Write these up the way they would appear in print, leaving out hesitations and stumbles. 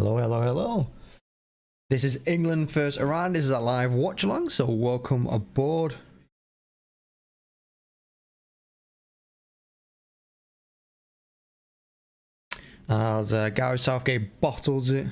Hello, hello, hello. This is England first around. This is a live watch along, so welcome aboard. As Gareth Southgate bottles it.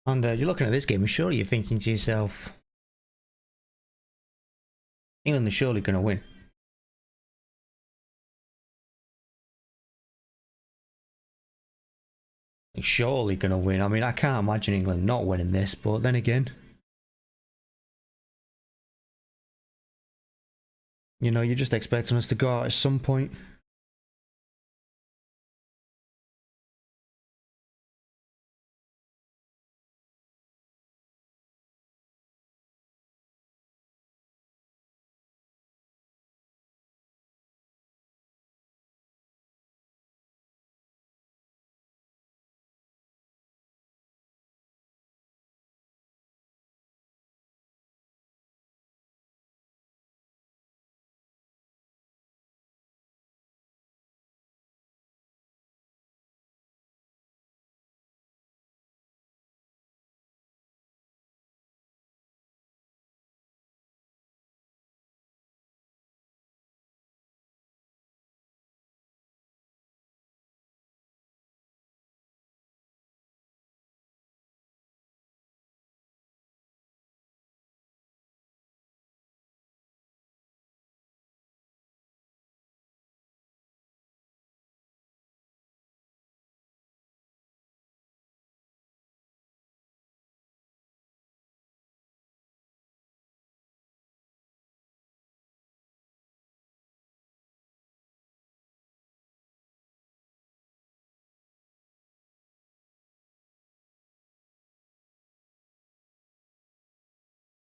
And you're looking at this game, and surely you're thinking to yourself, England is surely going to win. They're surely going to win. I mean, I can't imagine England not winning this, but then again, you know, you're just expecting us to go out at some point.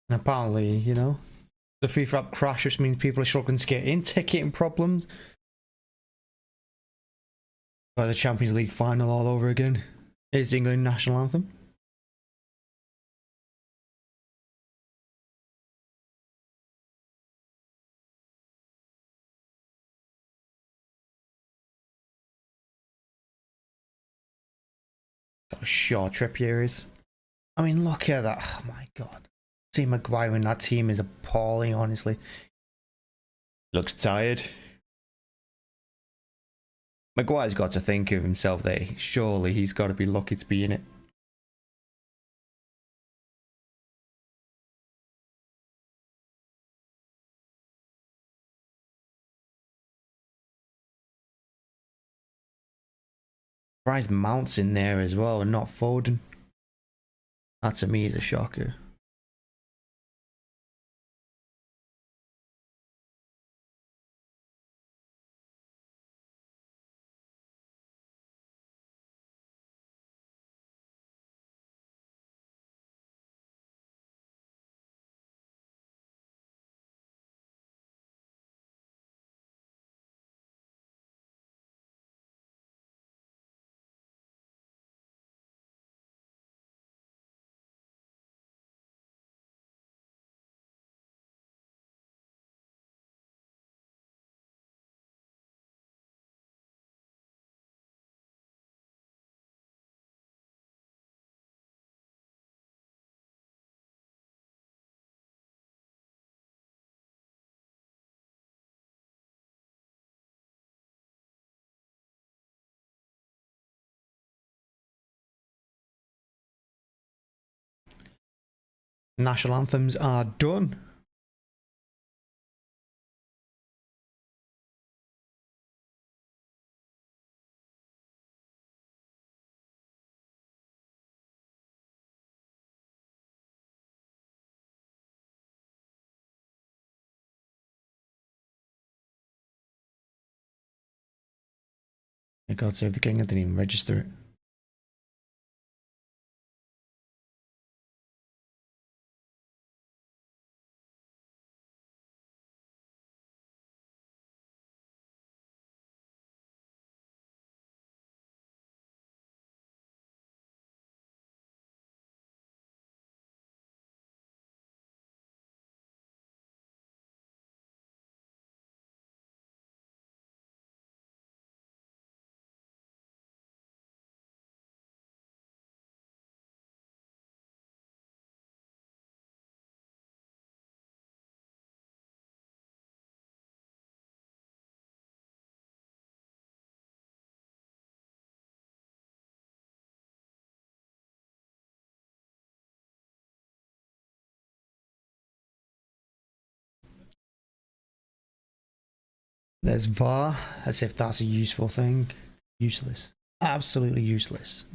And apparently, you know, the FIFA app crash, which means people are struggling to get in, ticketing problems. Like the Champions League final all over again. It's the England national anthem. How short Trippier is. I mean, look at that. Oh my god. See Maguire in that team is appalling, honestly. Looks tired. Maguire's got to think of himself there. Surely he's got to be lucky to be in it. Surprised Mount's in there as well and not Foden. That to me is a shocker. National anthems are done. May God save the king, I didn't even register it. There's VAR, as if that's a useful thing. Useless. Absolutely useless.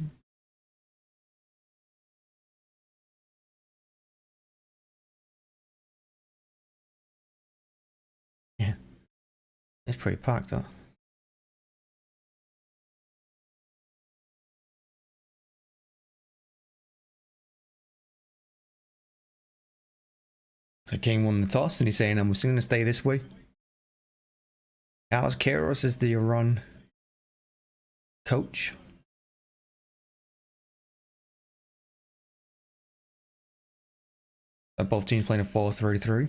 Yeah. It's pretty packed, though. So King won the toss and he's saying, I'm going to stay this way. Alex Kairos is the Iran coach. Both teams playing a 4-3-3.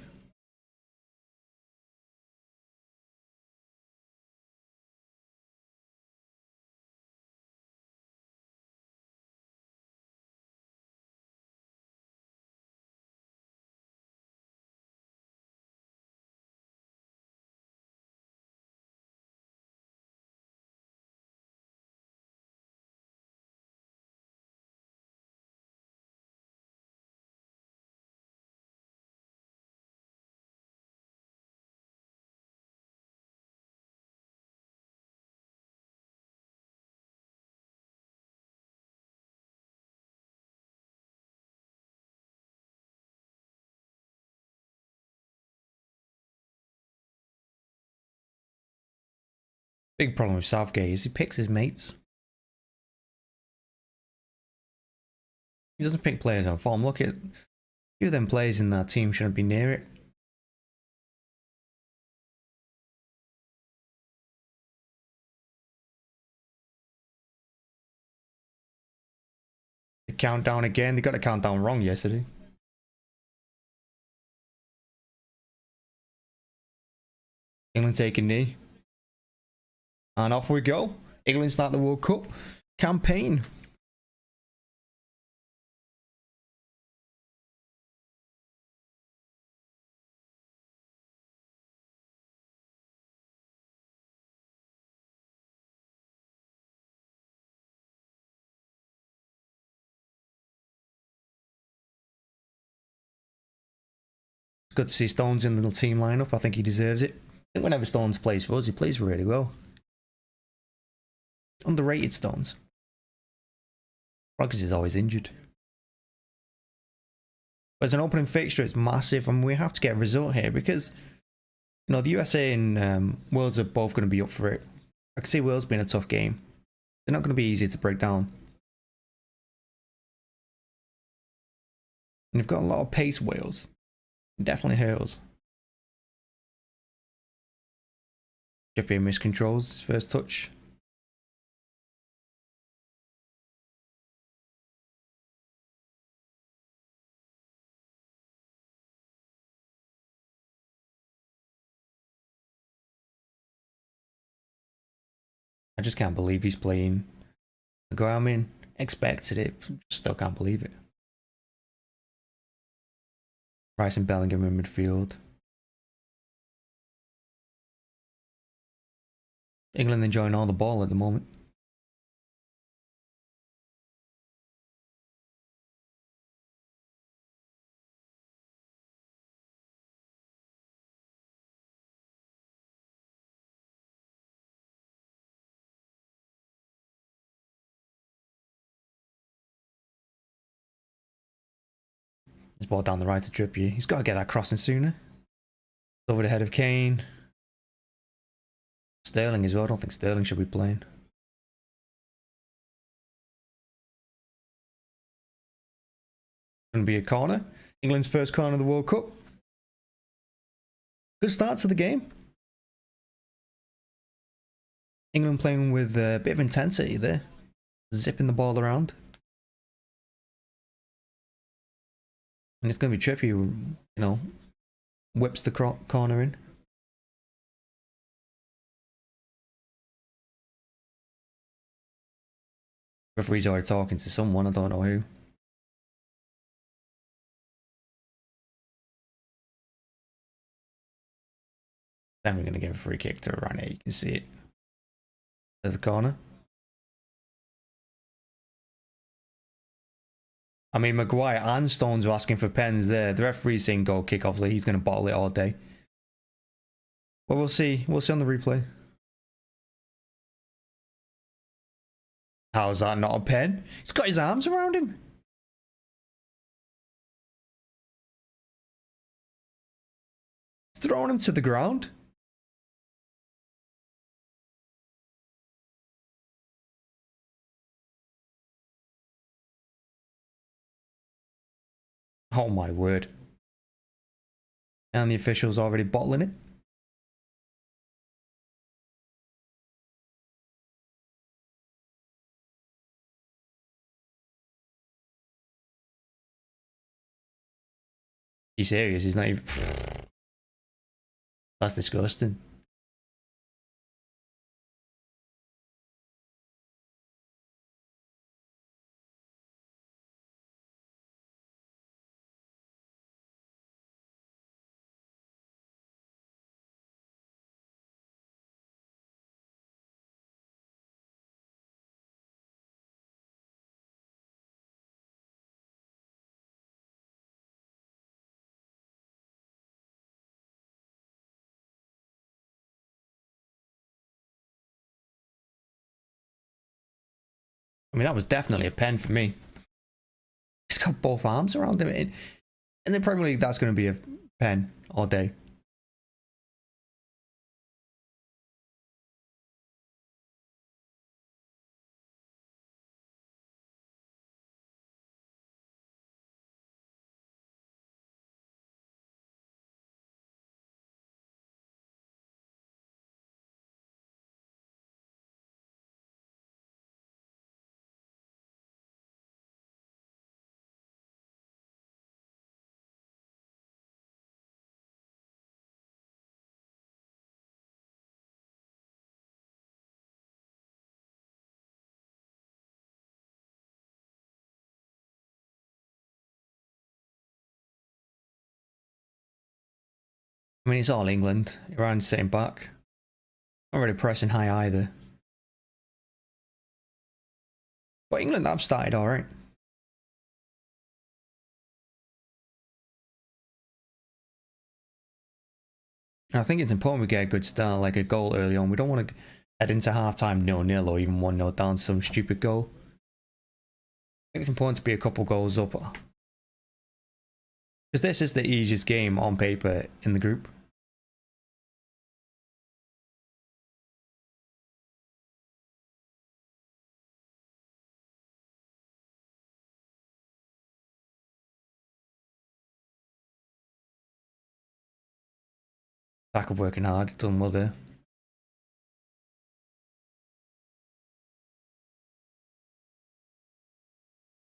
Big problem with Southgate is he picks his mates. He doesn't pick players on form. Look at a few of them players in that team shouldn't be near it. The countdown again. They got the countdown wrong yesterday. England take a knee. And off we go. England start the World Cup campaign. It's good to see Stones in the team lineup. I think he deserves it. I think whenever Stones plays for us, he plays really well. Underrated Stones. Because he's always injured. But as an opening fixture, it's massive, and we have to get a result here because, you know, the USA and Wales are both going to be up for it. I can see Wales being a tough game. They're not going to be easy to break down. And they've got a lot of pace, Wales. Definitely hurt us. Trippier miscontrols his first touch. I just can't believe he's playing Maguire. I mean, expected it, still can't believe it. Rice and Bellingham in midfield. England enjoying all the ball at the moment. He's ball down the right to Trippier. He's got to get that crossing sooner. Over the head of Kane. Sterling as well. I don't think Sterling should be playing. Going to be a corner. England's first corner of the World Cup. Good start to the game. England playing with a bit of intensity there. Zipping the ball around. And it's going to be Trippier who, you know, whips the corner in. Referee's already talking to someone, I don't know who. Then we're going to give a free kick to Rane, you can see it. There's a corner. I mean, Maguire and Stones were asking for pens there. The referee's saying goal kick, obviously. He's going to bottle it all day. But we'll see. We'll see on the replay. How's that not a pen? He's got his arms around him. He's throwing him to the ground. Oh my word. And the official's already bottling it. He's serious, he's not even... That's disgusting. I mean, that was definitely a pen for me. He's got both arms around him. In the Premier League, that's going to be a pen all day. I mean, it's all England. Iran's sitting back. Not really pressing high either. But England have started alright. I think it's important we get a good start, like a goal early on. We don't want to head into half-time 0-0 or even 1-0 down to some stupid goal. I think it's important to be a couple goals up. Because this is the easiest game on paper in the group. Saka working hard, done well there.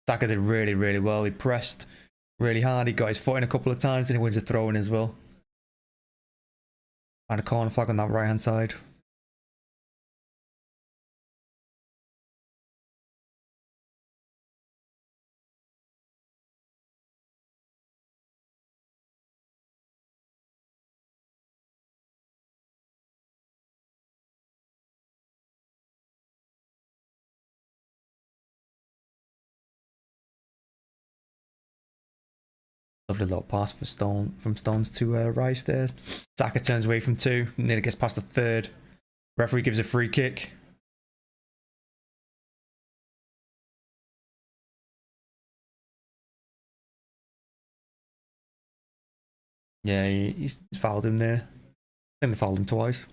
Saka did really, really well. He pressed really hard. He got his foot in a couple of times and he wins a throw in as well. And a corner flag on that right hand side. Lovely little pass for from Stones to Rice there. Saka turns away from two, nearly gets past the third. Referee gives a free kick. Yeah, he's fouled him there. I think they fouled him twice.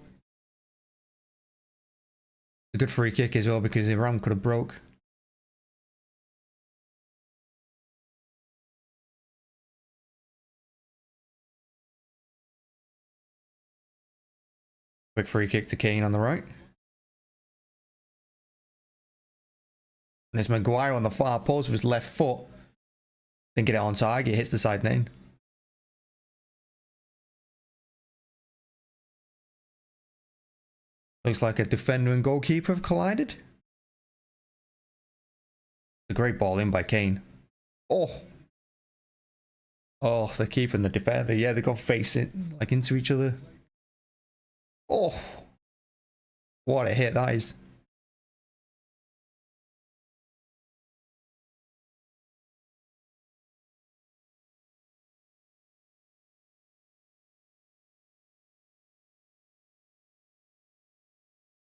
A good free kick as well because Iran could have broke. Quick free kick to Kane on the right. And it's Maguire on the far post with his left foot. Didn't get it on target, hits the side net. Looks like a defender and goalkeeper have collided. A great ball in by Kane. Oh! Oh, they're keeping the defender. Yeah, they got facing like into each other. Oh! What a hit that is.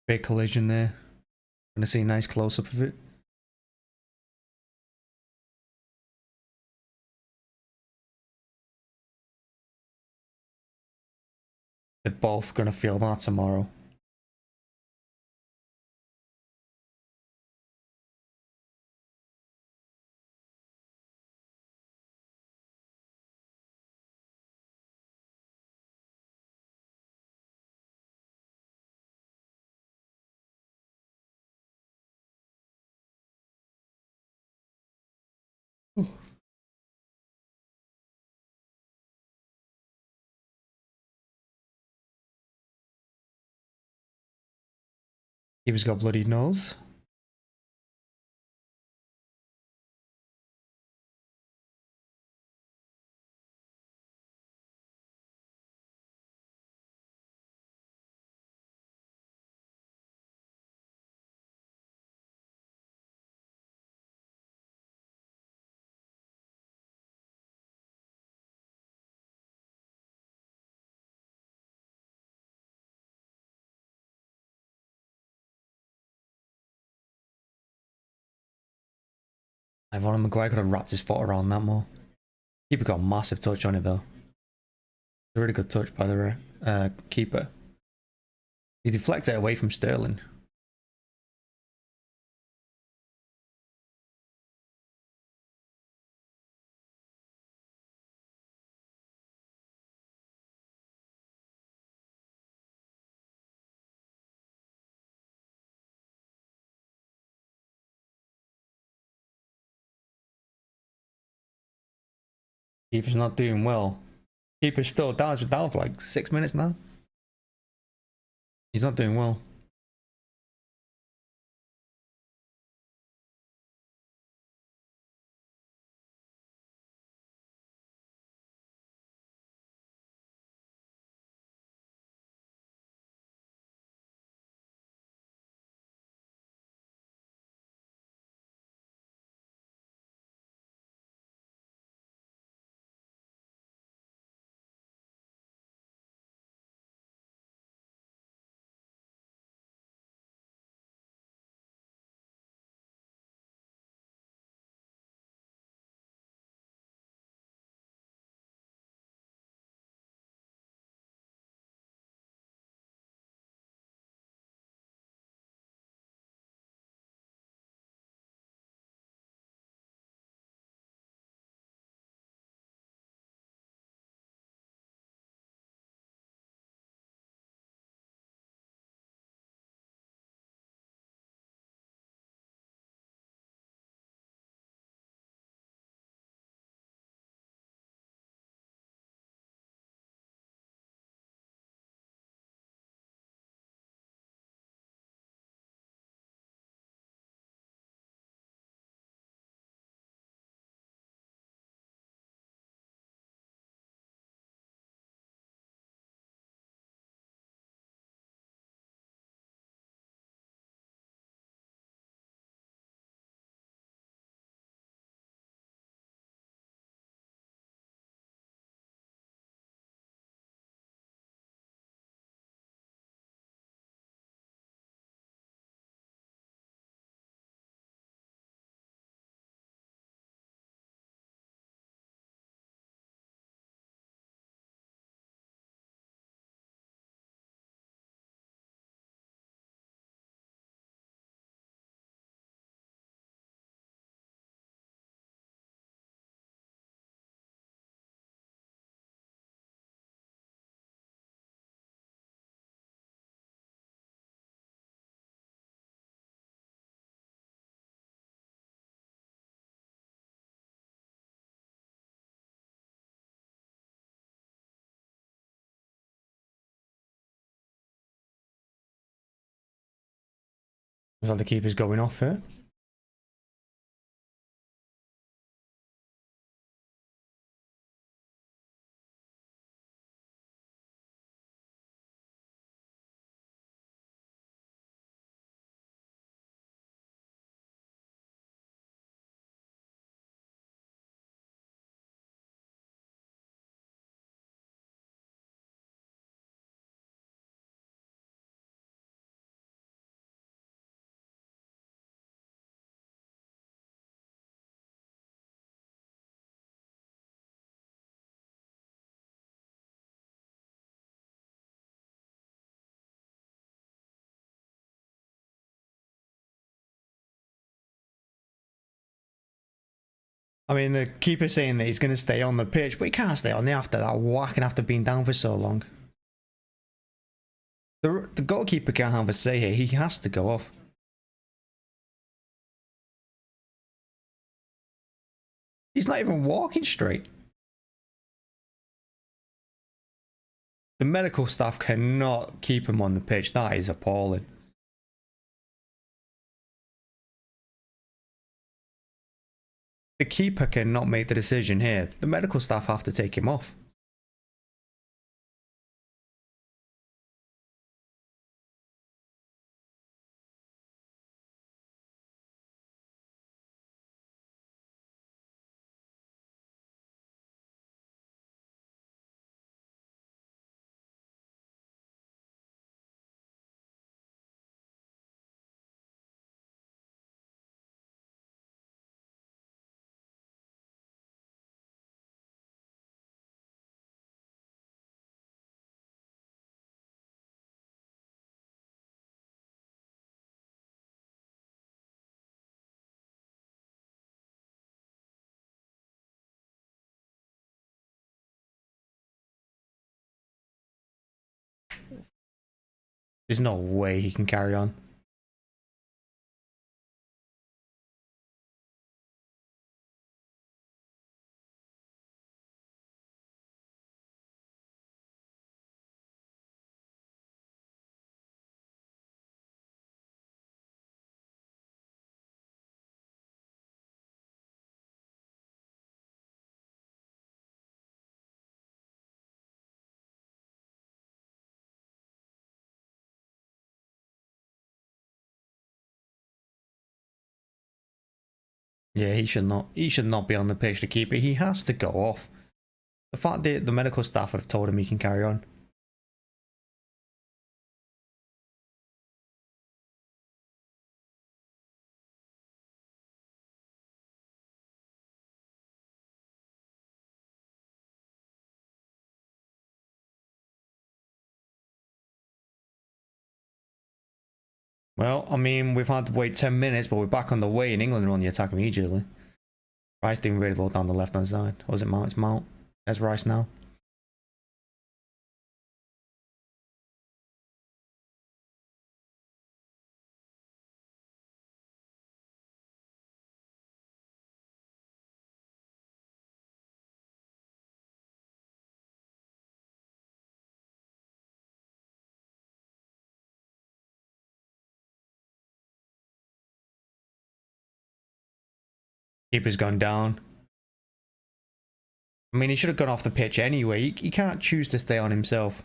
Big collision there. Gonna see a nice close up of it. They're both gonna feel that tomorrow. Keeper's got bloody nose. Ivan Maguire could have wrapped his foot around that more. Keeper got a massive touch on it though. A really good touch by the keeper. He deflected it away from Sterling. Keeper's not doing well. Keeper's still down. He's down for like 6 minutes now. He's not doing well. Looks like the keeper's going off here. I mean, the keeper's saying that he's going to stay on the pitch, but he can't stay on there after that whack and after being down for so long. The goalkeeper can't have a say here. He has to go off. He's not even walking straight. The medical staff cannot keep him on the pitch. That is appalling. The keeper cannot make the decision here. The medical staff have to take him off. There's no way he can carry on. Yeah, he should not. He should not be on the pitch, the keeper. He has to go off. The fact that the medical staff have told him he can carry on. Well, I mean, we've had to wait 10 minutes, but we're back on the way, and England are on the attack immediately. Rice doing really well down the left-hand side. Or was it Mount? It's Mount. There's Rice now. Keeper's gone down. I mean, he should have gone off the pitch anyway. He can't choose to stay on himself.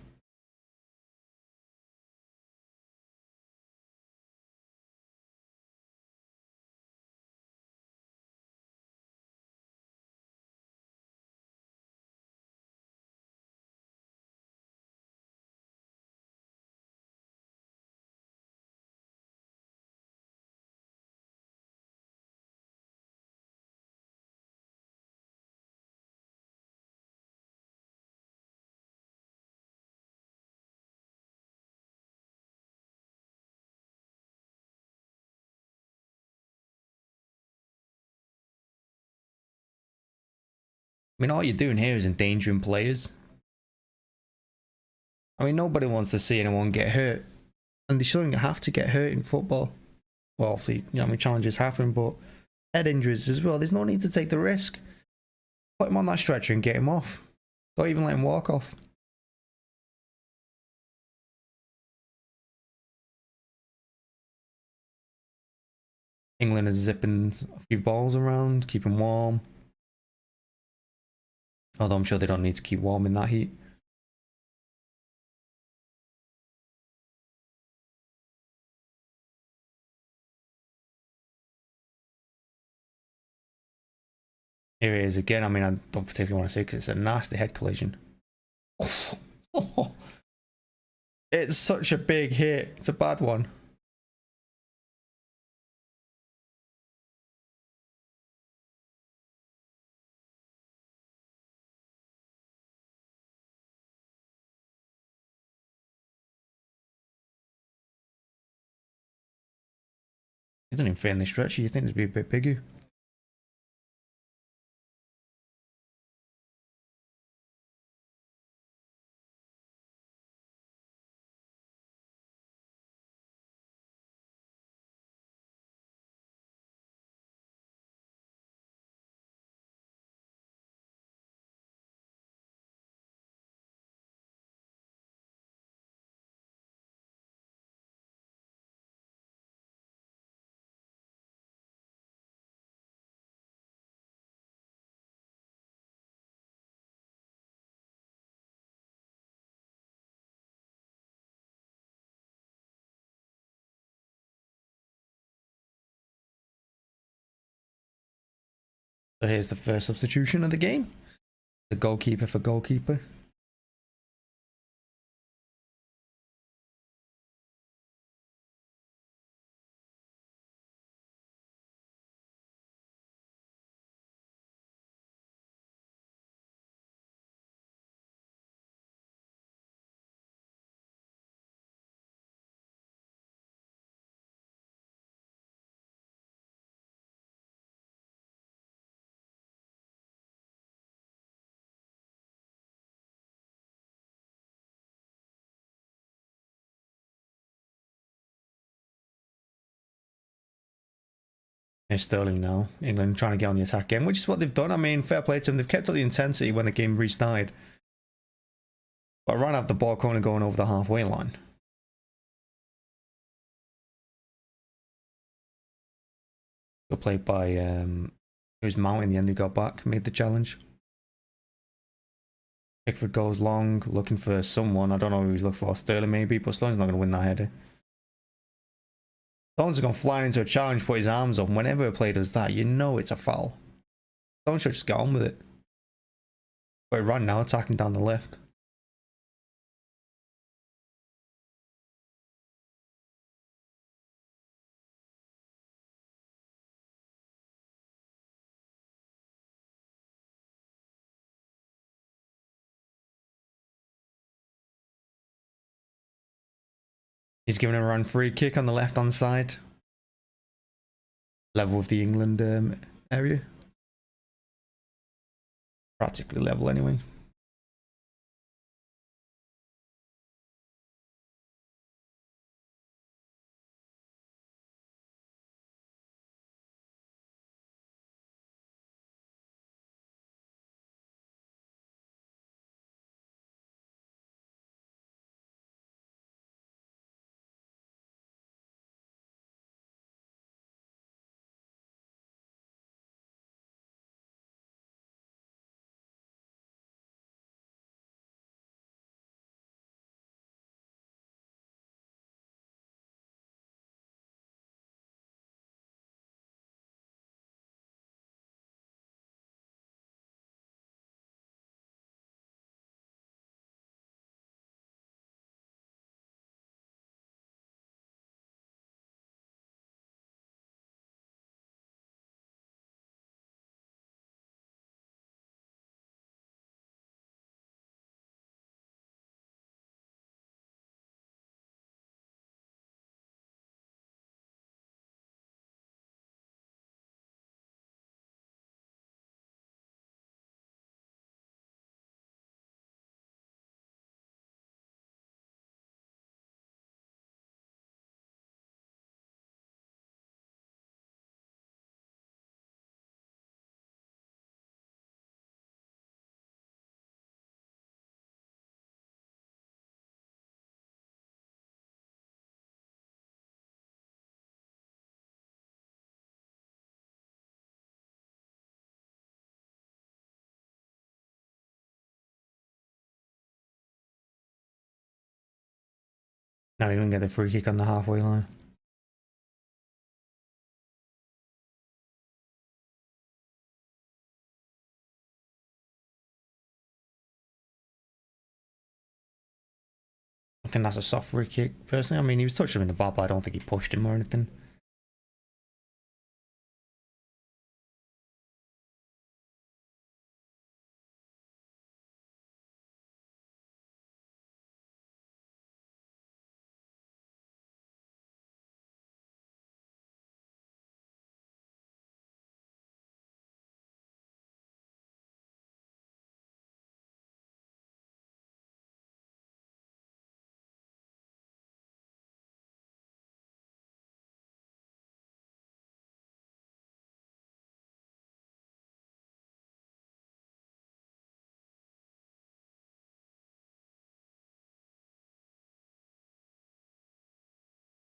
I mean, all you're doing here is endangering players. I mean, nobody wants to see anyone get hurt. And they shouldn't have to get hurt in football. Well, obviously, you know, I mean, challenges happen, but head injuries as well. There's no need to take the risk. Put him on that stretcher and get him off. Don't even let him walk off. England is zipping a few balls around, keeping warm. Although I'm sure they don't need to keep warm in that heat. Here it is again. I mean, I don't particularly want to say because it's a nasty head collision. It's such a big hit. It's a bad one. He doesn't even fit in the stretcher. You think it'd be a bit bigger. So here's the first substitution of the game. The goalkeeper for goalkeeper. Here's Sterling now. England trying to get on the attack again, which is what they've done. I mean, fair play to them. They've kept up the intensity when the game restarted. But ran up the ball corner going over the halfway line. Good play by it was Mount in the end who got back, made the challenge. Pickford goes long, looking for someone. I don't know who he's looking for. Sterling maybe, but Sterling's not going to win that header. Stones gone flying into a challenge, put his arms up. Whenever a player does that, you know it's a foul. Stones should just get on with it. But right now, attacking down the left. He's giving a run free kick on the left hand side. Level with the England area. Practically level anyway. Now we're going to get the free kick on the halfway line. I think that's a soft free kick, personally. I mean, he was touching him in the bar, but I don't think he pushed him or anything.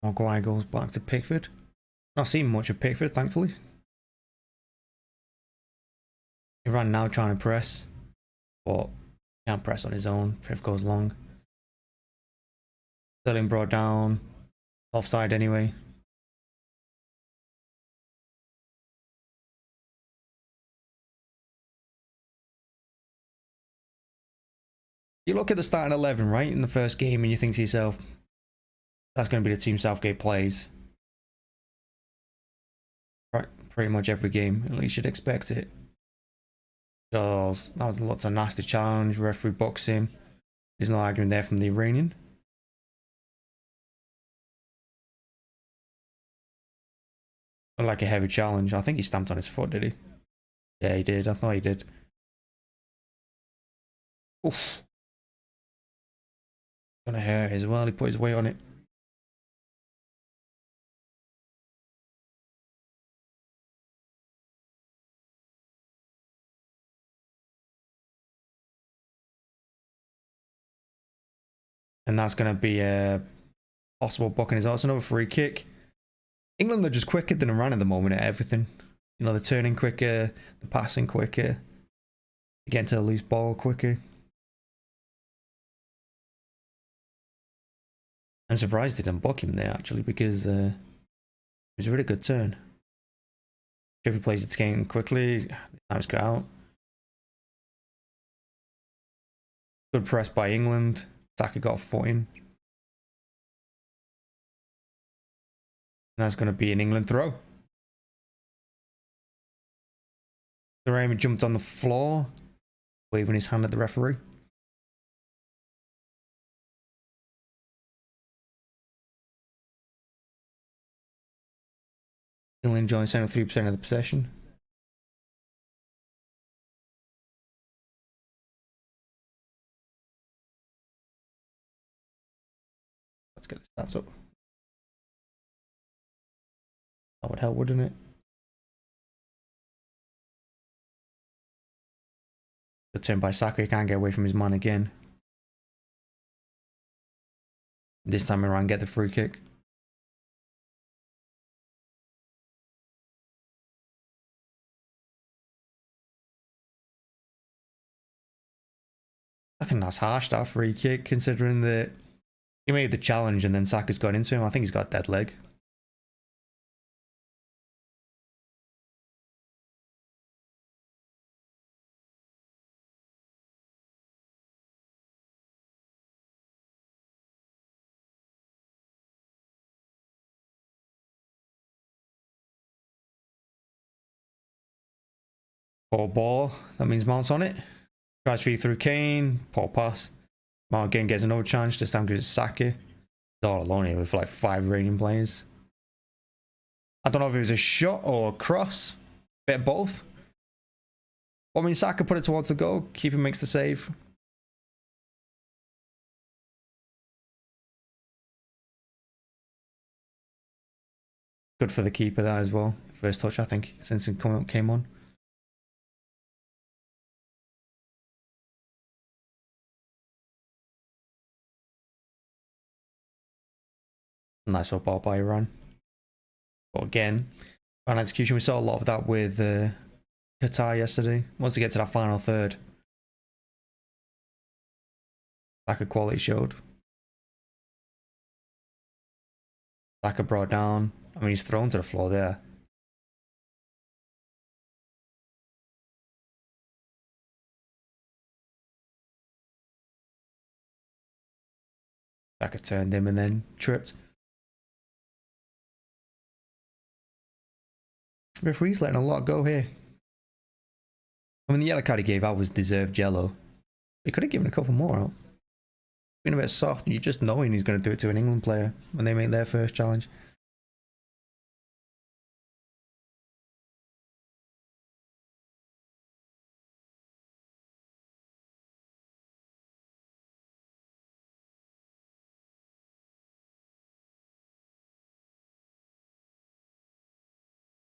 Maguire goes back to Pickford. Not seen much of Pickford, thankfully. Iran now trying to press, but can't press on his own. Piff goes long. Sterling brought down. Offside anyway. You look at the starting 11, right, in the first game, and you think to yourself, that's going to be the team Southgate plays. Right, pretty much every game, at least you'd expect it. Because that was lots of nasty challenge, referee boxed him. There's no argument there from the Iranian. Like a heavy challenge. I think he stamped on his foot, did he? Yeah, he did. I thought he did. Oof. Gonna hurt as well. He put his weight on it. And that's going to be a possible booking as well. It's another free kick. England are just quicker than Iran at the moment at everything. You know, they're turning quicker, they're passing quicker, getting to the loose ball quicker. I'm surprised they didn't book him there, actually, because it was a really good turn. Trippier plays its game quickly. Time's got out. Good press by England. Saka got a foot in. That's going to be an England throw. Taremi jumped on the floor, waving his hand at the referee. Still enjoying 73% of the possession. Let's get the stats up. That would help, wouldn't it? Good turn by Saka. He can't get away from his man again. This time around, get the free kick. I think that's harsh, that free kick, considering that he made the challenge and then Saka's gone into him. I think he's got a dead leg. Poor ball. That means Mount's on it. Tries feed through Kane. Poor pass. Mount again gets another chance. This time gives Saka. He's all alone here with like 5 Iranian players. I don't know if it was a shot or a cross. Bit of both. I mean, Saka put it towards the goal. Keeper makes the save. Good for the keeper that as well. First touch, I think, since it came on. Nice football by Iran. But again, final execution. We saw a lot of that with Qatar yesterday. Once we get to that final third, lack of quality showed. Saka brought down. I mean, he's thrown to the floor there. Saka turned him and then tripped. Referee's letting a lot go here. I mean, the yellow card he gave out was deserved yellow. He could have given a couple more out. Being a bit soft, you just knowing he's going to do it to an England player when they make their first challenge.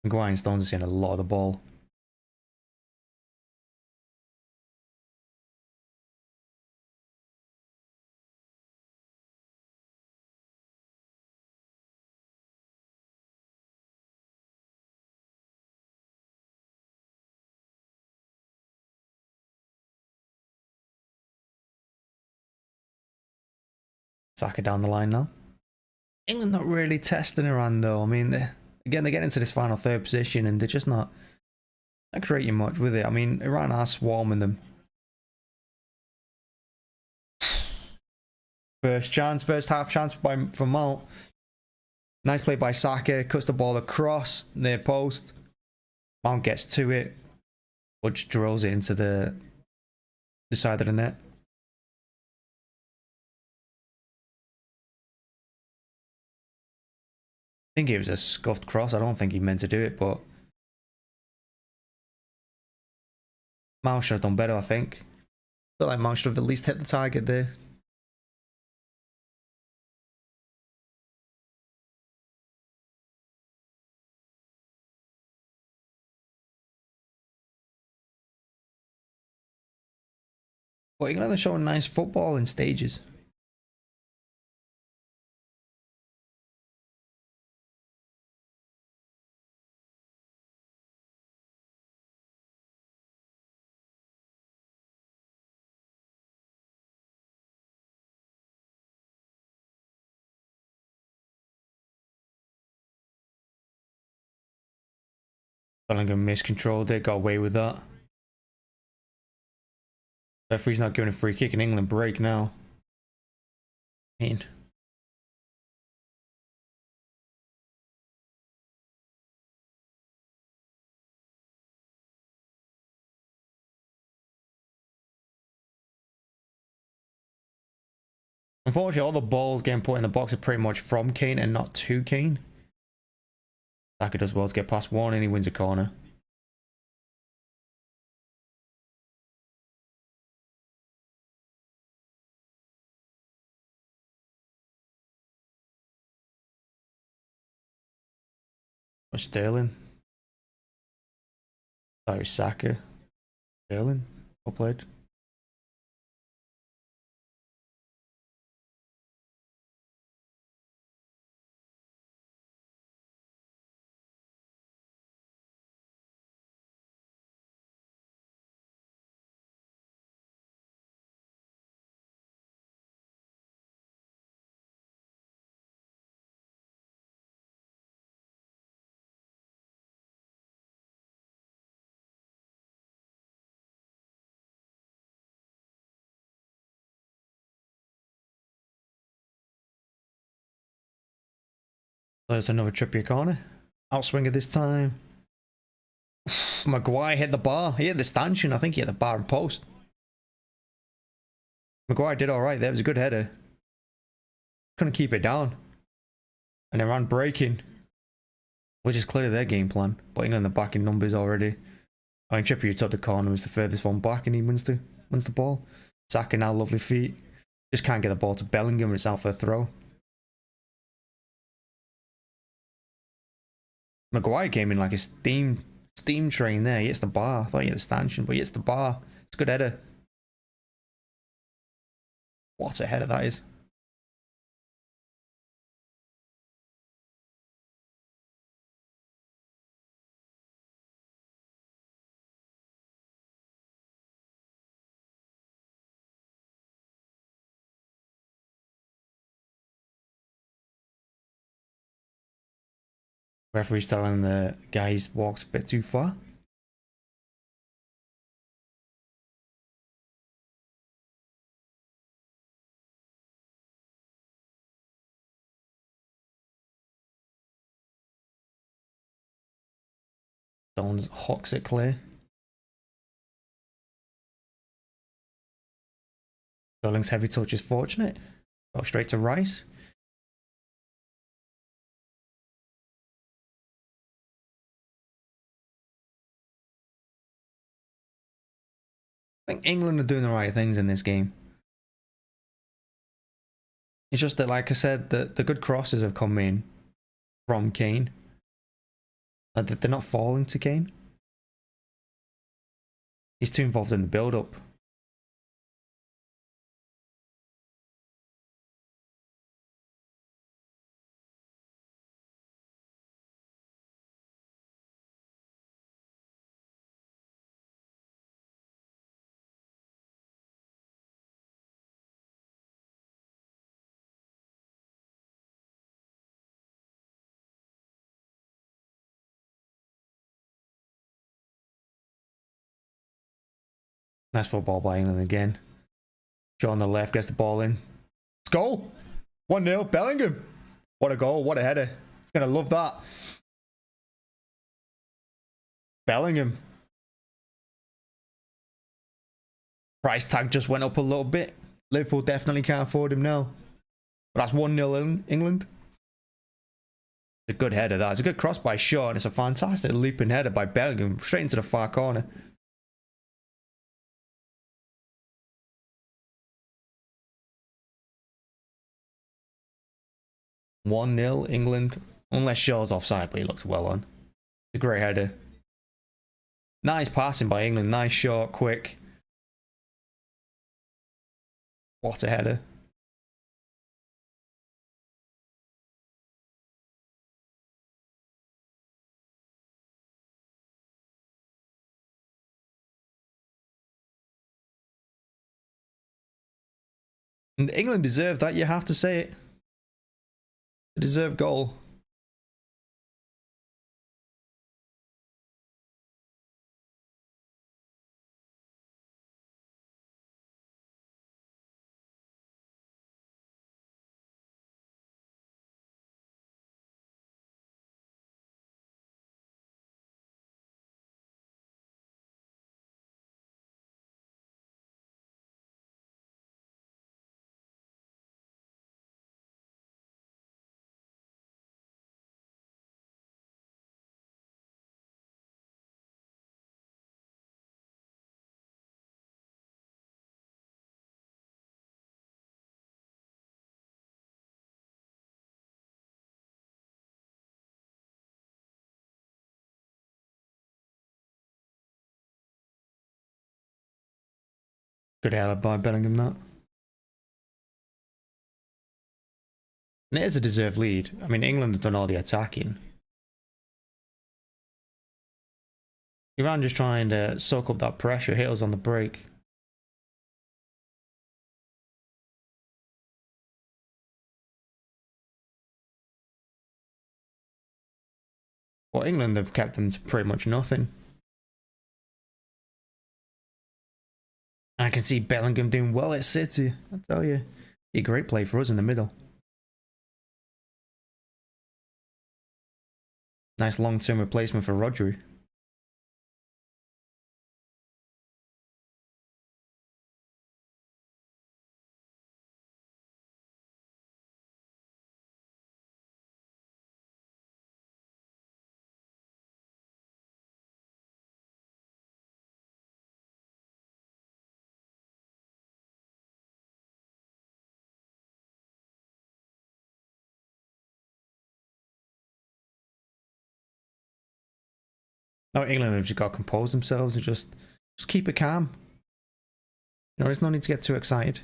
Maguire and Stones are seeing a lot of the ball. Saka down the line now. England not really testing Iran though. I mean, again, they get into this final third position and they're just not creating much with it. I mean, Iran are swarming them. First half chance from Mount. Nice play by Saka, cuts the ball across near post. Mount gets to it, but just drills it into the side of the net. I think it was a scuffed cross. I don't think he meant to do it, but Mount should have done better, I think. I feel like Mount should have at least hit the target there. But England are showing nice football in stages. Bellingham miscontrolled it, got away with that. Referee's not giving a free kick, and England break now. Kane. Unfortunately, all the balls getting put in the box are pretty much from Kane and not to Kane. Saka does well to get past one and he wins a corner. Or Sterling. That was Saka. Sterling. Well played. There's another Trippier corner. Outswinger this time. Maguire hit the bar. He hit the stanchion. I think he hit the bar and post. Maguire did alright there. It was a good header. Couldn't keep it down. And they ran breaking. Which is clearly their game plan. But England are back in numbers already. I mean, Trippier took the corner, was the furthest one back, and he wins the ball. Saka now, lovely feet. Just can't get the ball to Bellingham. It's out for a throw. Maguire came in like a steam train there. He hits the bar. I thought he hit the stanchion, but he hits the bar. It's a good header. What a header that is. Referee's telling the guy he's walked a bit too far. Stones hawks it clear. Sterling's heavy touch is fortunate. Got straight to Rice. I think England are doing the right things in this game. It's just that, like I said, the good crosses have come in from Kane. They're not falling to Kane. He's too involved in the build-up. Nice football by England again. Joe on the left gets the ball in. It's goal! 1-0, Bellingham! What a goal, what a header. He's going to love that. Bellingham. Price tag just went up a little bit. Liverpool definitely can't afford him now. But that's 1-0 England. It's a good header, that. It's a good cross by Shaw, and it's a fantastic leaping header by Bellingham, straight into the far corner. (1-0) England. Unless Shaw's offside, but he looks well on. It's a great header. Nice passing by England. Nice shot, quick. What a header. And England deserve that, you have to say it. They deserve goal. Good header by Bellingham, that. And it is a deserved lead. I mean, England have done all the attacking. Iran just trying to soak up that pressure, hit us on the break. Well, England have kept them to pretty much nothing. And I can see Bellingham doing well at City, I tell you. Be a great play for us in the middle. Nice long-term replacement for Rodri. No, England have just got to compose themselves and just keep it calm. You know, there's no need to get too excited.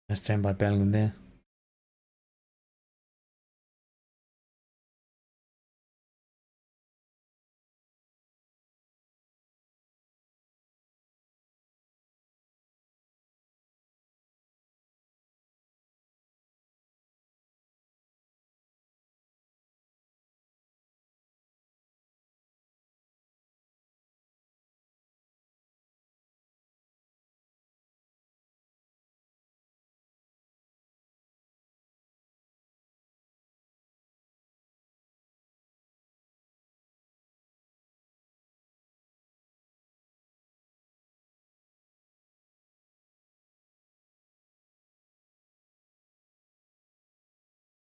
Nice turn by Bellingham there.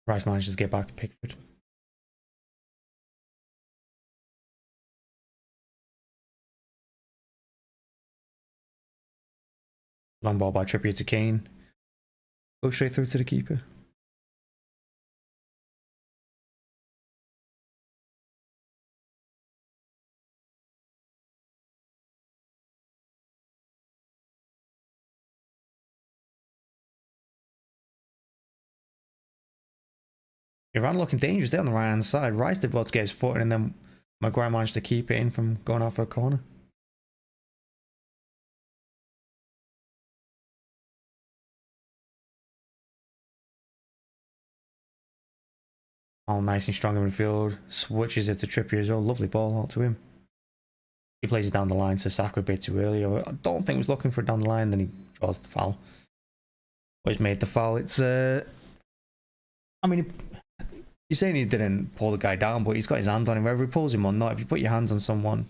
Rice manages to get back to Pickford. Long ball by Trippier to Kane. Go straight through to the keeper. Iran looking dangerous there on the right hand side. Rice did well to get his foot in, and then Maguire managed to keep it in from going out for a corner. All nice and strong in midfield. Switches it to Trippier as well. Lovely ball out to him. He plays it down the line to Saka a bit too early. I don't think he was looking for it down the line. Then he draws the foul. But he's made the foul. It's I mean, you're saying he didn't pull the guy down, but he's got his hands on him. Whether he pulls him or not, if you put your hands on someone,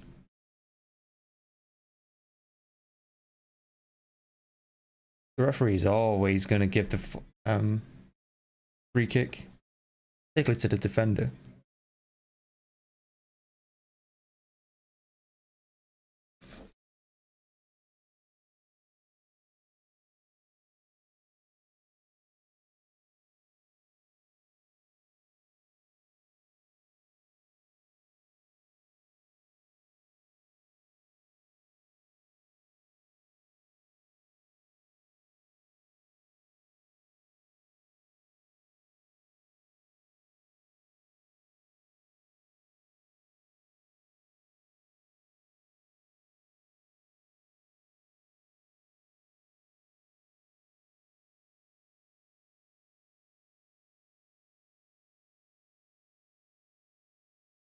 the referee is always going to give the free kick, particularly to the defender.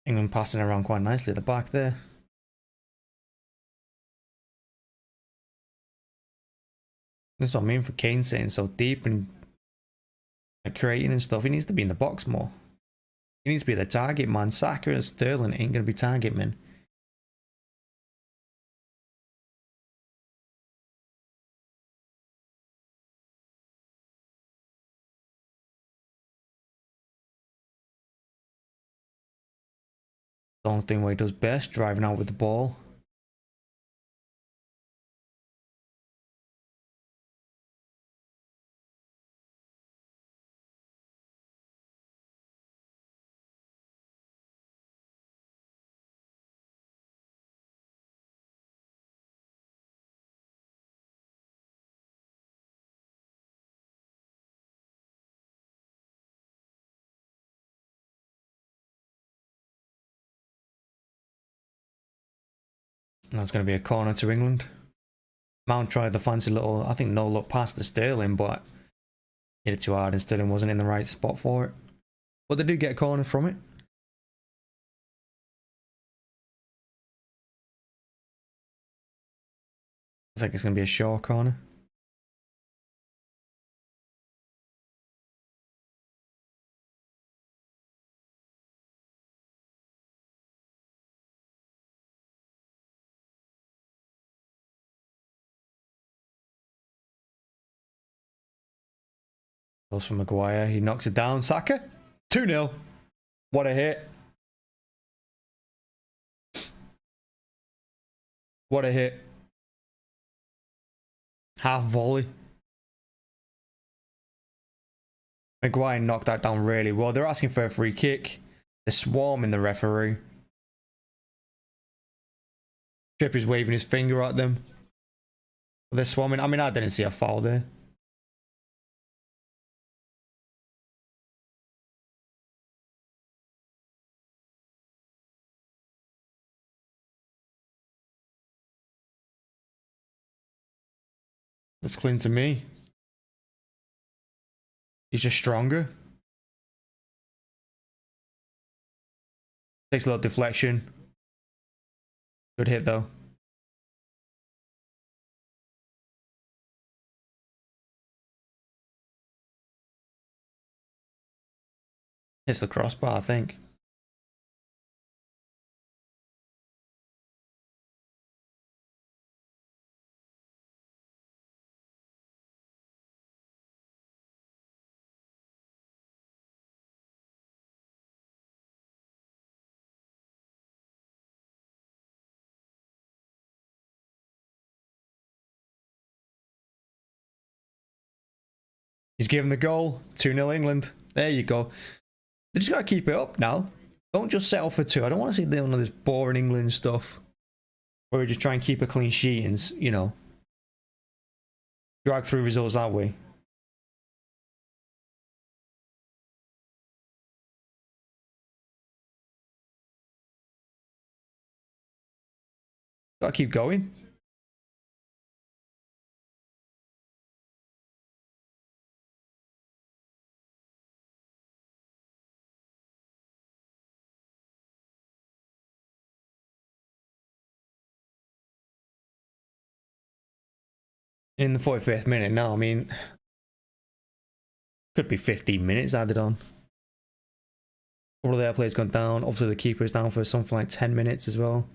England passing around quite nicely at the back there. That's what I mean for Kane sitting so deep and creating and stuff. He needs to be in the box more. He needs to be the target man. Saka and Sterling ain't going to be target men. The only thing where he does best, driving out with the ball. And that's going to be a corner to England. Mount tried the fancy little, I think, no look past the Sterling, but hit it too hard and Sterling wasn't in the right spot for it. But they do get a corner from it. Looks like it's going to be a short corner. Goes for Maguire. He knocks it down. Saka. 2-0. What a hit. What a hit. Half volley. Maguire knocked that down really well. They're asking for a free kick. They're swarming the referee. Trippier's waving his finger at them. They're swarming. I mean, I didn't see a foul there. Looks clean to me. He's just stronger. Takes a lot of deflection. Good hit though. Hits the crossbar, I think. He's given the goal. 2-0 England. There you go. They just got to keep it up now. Don't just settle for 2. I don't want to see none of this boring England stuff where we just try and keep a clean sheet and, you know, drag through results that way. Got to keep going. In the 45th minute now, I mean, could be 15 minutes added on. All of their players gone down. Obviously, the keeper's down for something like 10 minutes as well.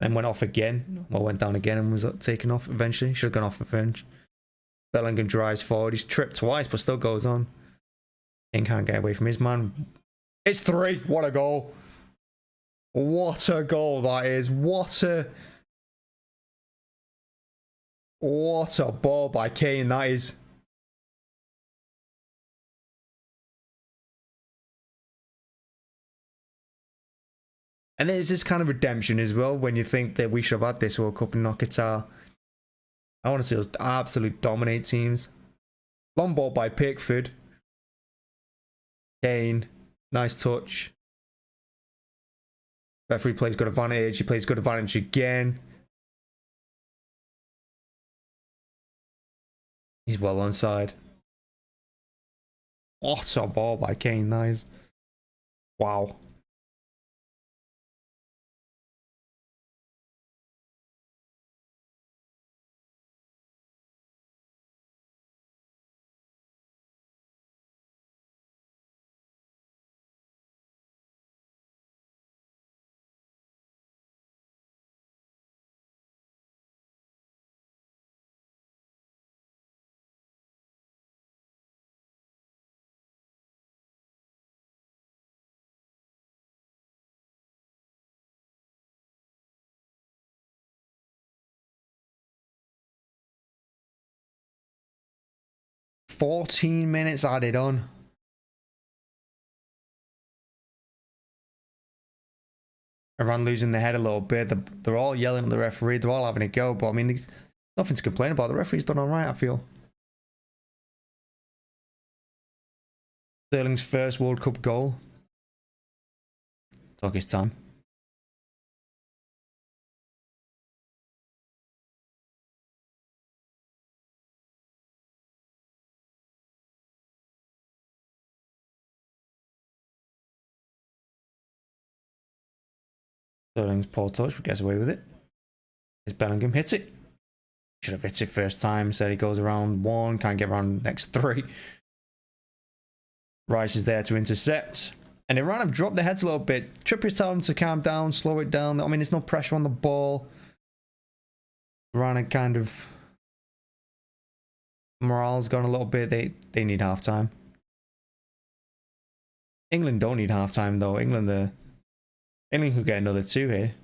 Then went off again. Well, went down again and was taken off eventually. Should have gone off the fringe. Bellingham drives forward. He's tripped twice, but still goes on. Kane can't get away from his man. It's 3. What a goal. What a goal that is. What a ball by Kane that is. And there's this kind of redemption as well when you think that we should have had this World Cup and knock it out. I want to see us absolutely dominate teams. Long ball by Pickford. Kane. Nice touch. Referee plays good advantage. He plays good advantage again. He's well onside. What a ball by Kane, nice. Wow. "14 minutes added on." Everyone losing their head a little bit. They're all yelling at the referee. They're all having a go. But I mean, nothing to complain about. The referee's done all right, I feel. Sterling's first World Cup goal. Took his time. Sterling's poor touch, but gets away with it. As Bellingham hits it. Should have hit it first time. Said he goes around 1, can't get around the next 3. Rice is there to intercept. And Iran have dropped their heads a little bit. Trippier's telling them to calm down, slow it down. I mean, there's no pressure on the ball. Iran are kind of... morale's gone a little bit. They need half-time. England don't need half-time, though. England could get another 2 here.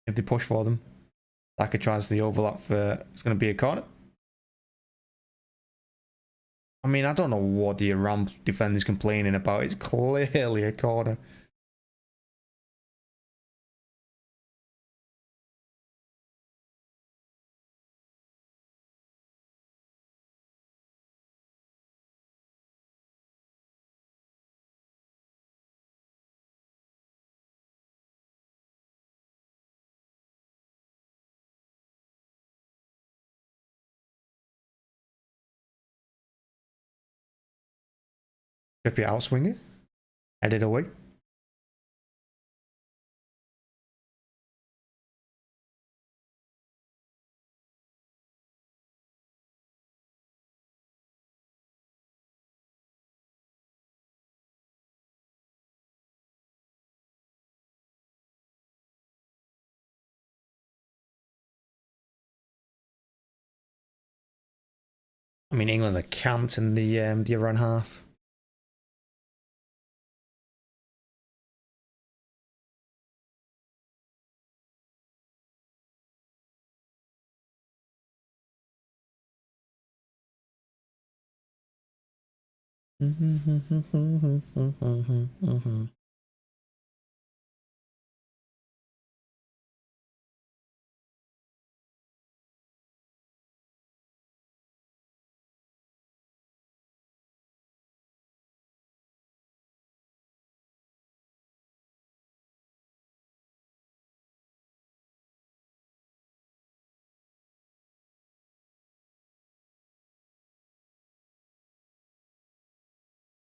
If they push for them. Saka tries the overlap for... It's going to be a corner. I mean, I don't know what the Iran defender's complaining about. It's clearly a corner. Trippier outswing it. Headed away. I mean, England are camped in the Iran half.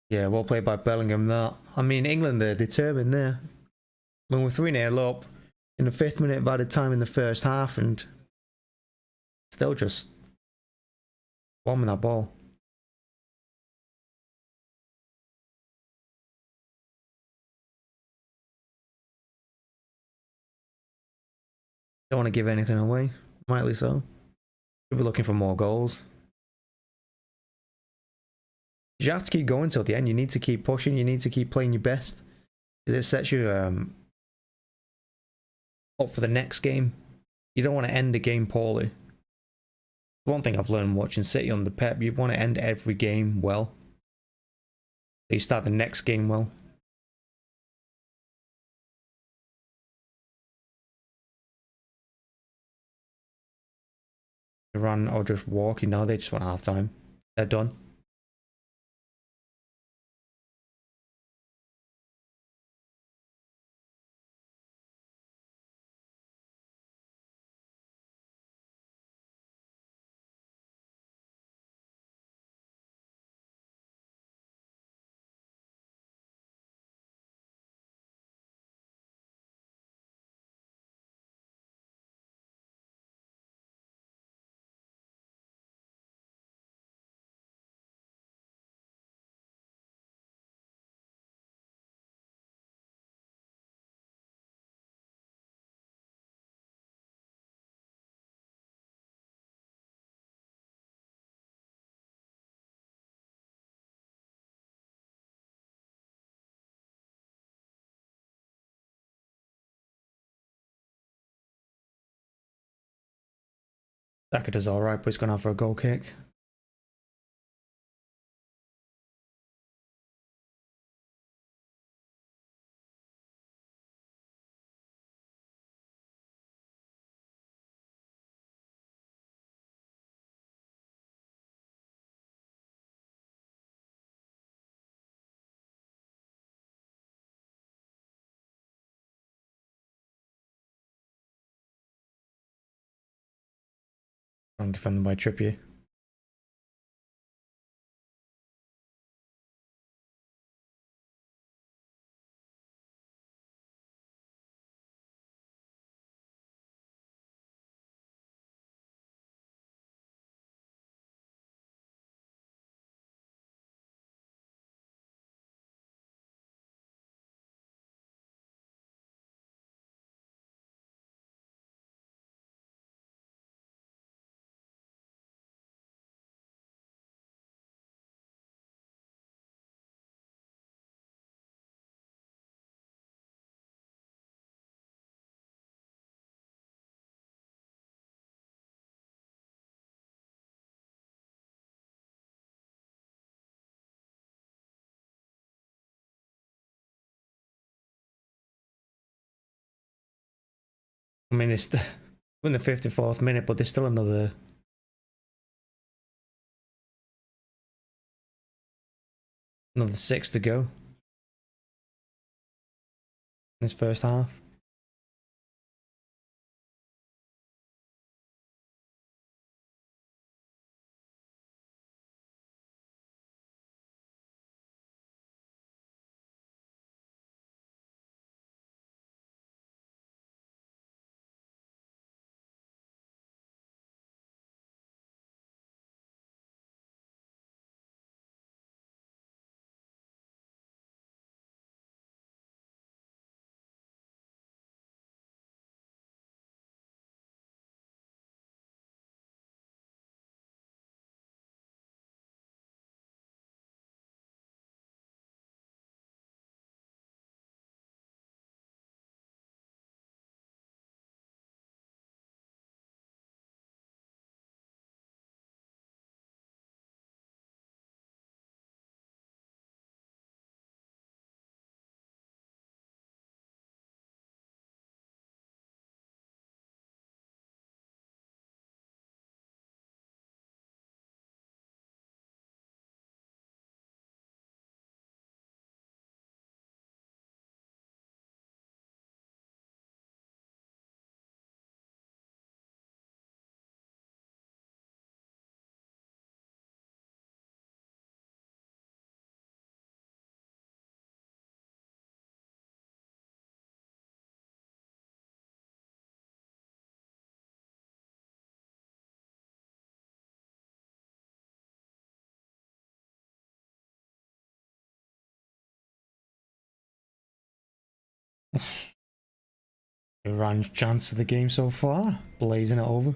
Yeah, well played by Bellingham. That. I mean, England are determined there. When we're 3-0 up in the 5th minute of added time in the first half, and still just bombing that ball. Don't want to give anything away. Rightly so. We'll be looking for more goals. You have to keep going till the end. You need to keep pushing. You need to keep playing your best. Because it sets you up for the next game. You don't want to end the game poorly. One thing I've learned watching City under Pep, you want to end every game well. So you start the next game well. Iran are just walking now. They just want half time. They're done. Saka does alright, but he's going to have for a goal kick. I'm defended by Trippier. I mean, it's in the 54th minute, but there's still another 6 to go in this first half. Iran's chance of the game so far, blazing it over.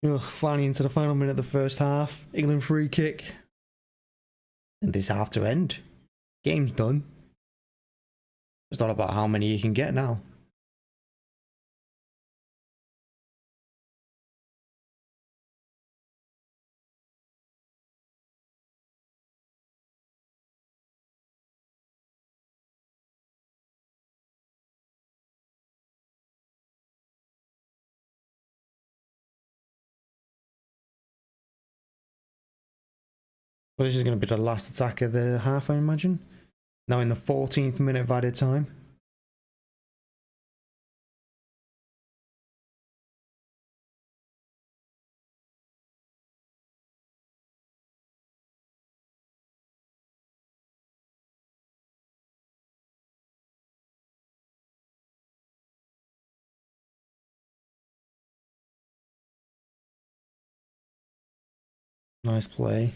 Ugh, finally into the final minute of the first half. England free kick. And this half to end. Game's done. It's all about how many you can get now. Well, this is going to be the last attack of the half, I imagine. Now in the 14th minute of added time. Nice play.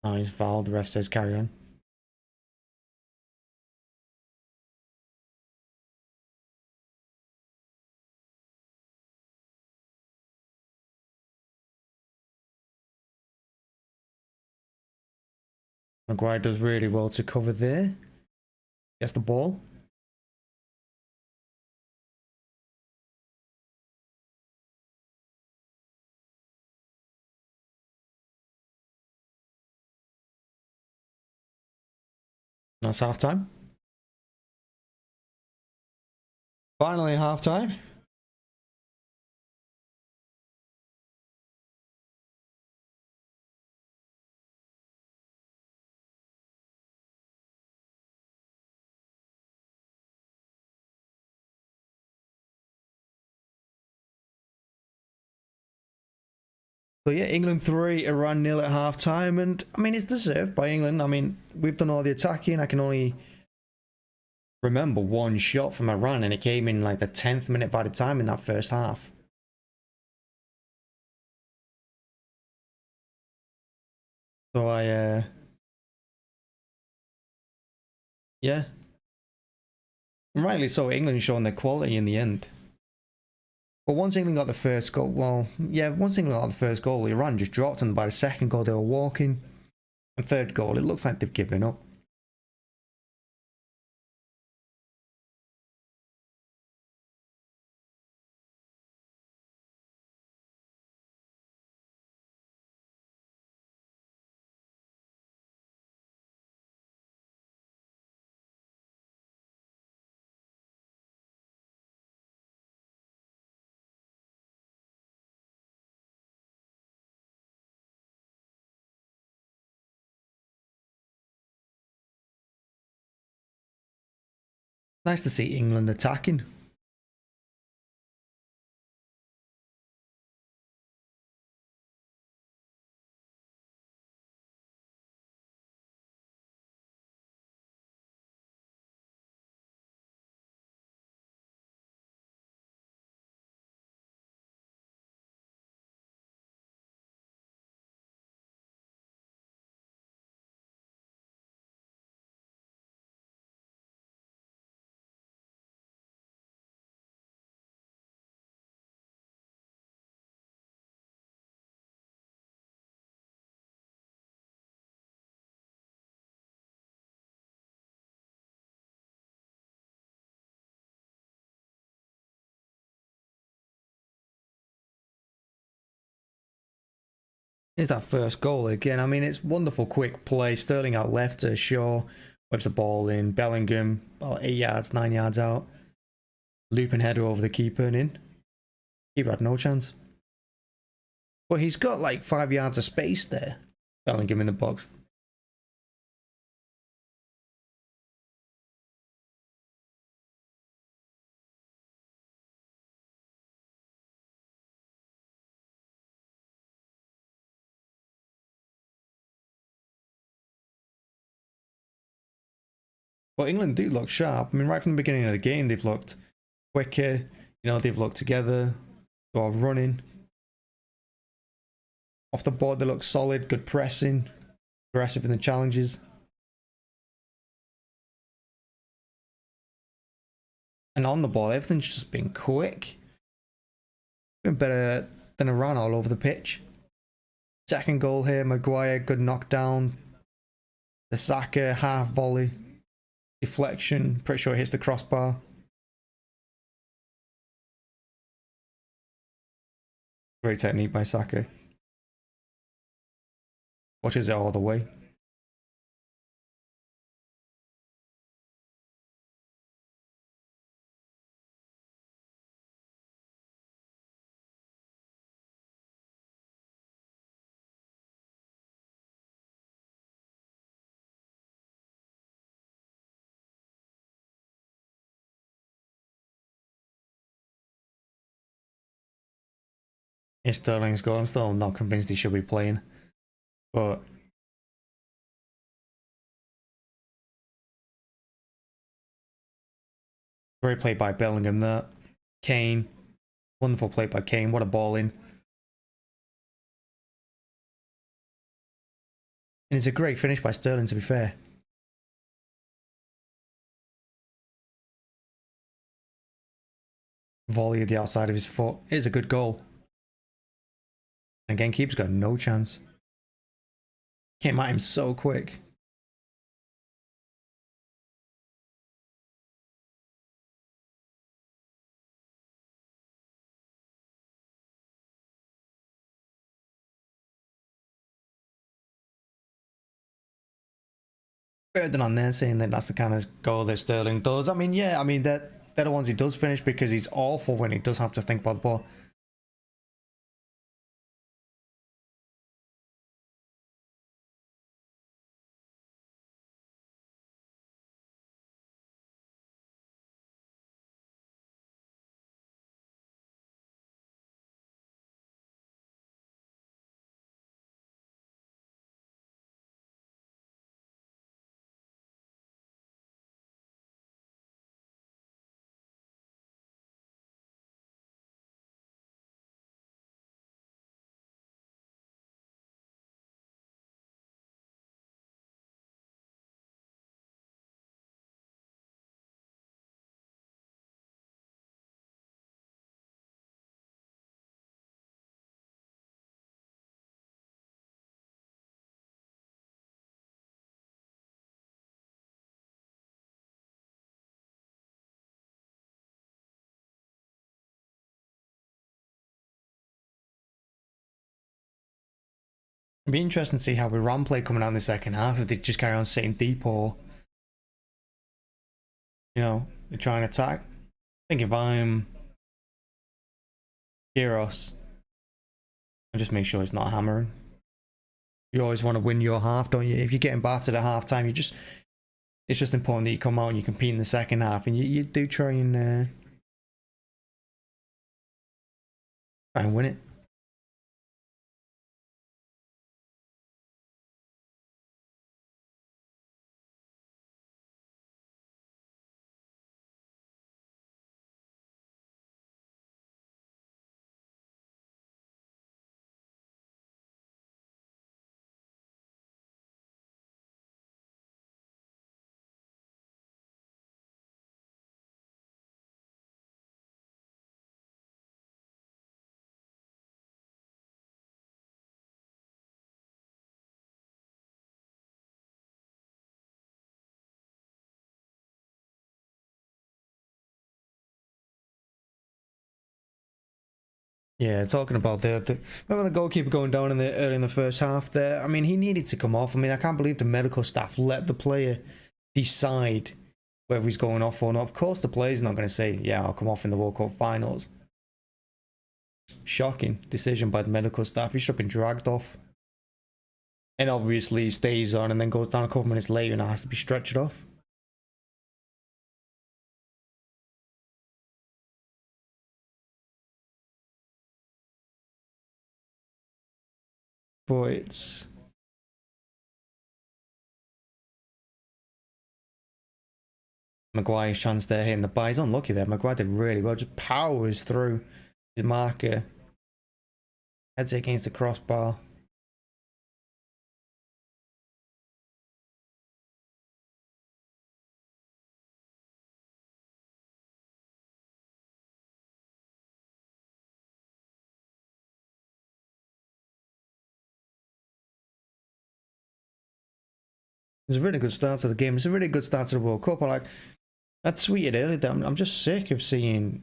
Oh, he's fouled. The ref says carry on. Maguire does really well to cover there. Gets the ball. That's half time. Finally, half time. So yeah, England 3, Iran 0 at half time, and I mean it's deserved by England. I mean, we've done all the attacking. I can only remember one shot from Iran, and it came in like the 10th minute by the time in that first half. So yeah, and rightly so. England showing their quality in the end. But once England got the first goal, well, yeah, once England got the first goal, Iran just dropped them. By the second goal, they were walking. And third goal, it looks like they've given up. Nice to see England attacking. Here's that first goal again. I mean, it's wonderful quick play. Sterling out left to Shaw. Whips the ball in. Bellingham, about 8 yards, 9 yards out. Looping header over the keeper and in. Keeper had no chance. But he's got like 5 yards of space there. Bellingham in the box. But England do look sharp. I mean, right from the beginning of the game, they've looked quicker. You know, they've looked together. Or running. Off the board, they look solid. Good pressing. Aggressive in the challenges. And on the ball, everything's just been quick. Been better than Iran all over the pitch. Second goal here, Maguire, good knockdown. The Saka half volley. Deflection, pretty sure it hits the crossbar. Great technique by Saka. Watches it all the way. If Sterling's gone, I'm still not convinced he should be playing. But great play by Bellingham there. Kane. Wonderful play by Kane. What a ball in. And it's a great finish by Sterling, to be fair. Volley at the outside of his foot. It is a good goal. Again, keeper's got no chance. Came at him so quick. Better than on there saying that that's the kind of goal that Sterling does. I mean, yeah, I mean, they're the ones he does finish because he's awful when he does have to think about the ball. It'd be interesting to see how Iran play coming out in the second half, if they just carry on sitting deep or, you know, they try and attack. I think if I'm Gyros, I just make sure it's not hammering. You always want to win your half, don't you? If you're getting battered at half time, it's just important that you come out and you compete in the second half, and you do try and win it. Yeah, talking about the remember the goalkeeper going down in the early in the first half there. I mean, he needed to come off. I mean, I can't believe the medical staff let the player decide whether he's going off or not. Of course, the player's not going to say, "Yeah, I'll come off in the World Cup finals." Shocking decision by the medical staff. He should have been dragged off, and obviously he stays on and then goes down a couple minutes later and has to be stretchered off. But it's Maguire's chance there hitting the bar. He's unlucky there. Maguire did really well. Just powers through his marker. Heads it against the crossbar. It's a really good start to the game. It's a really good start to the World Cup. I tweeted earlier that I'm just sick of seeing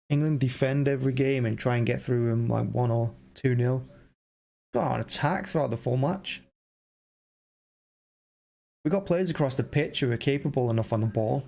England defend every game and try and get through them like 1 or 2-0. Go on attack throughout the full match. We've got players across the pitch who are capable enough on the ball.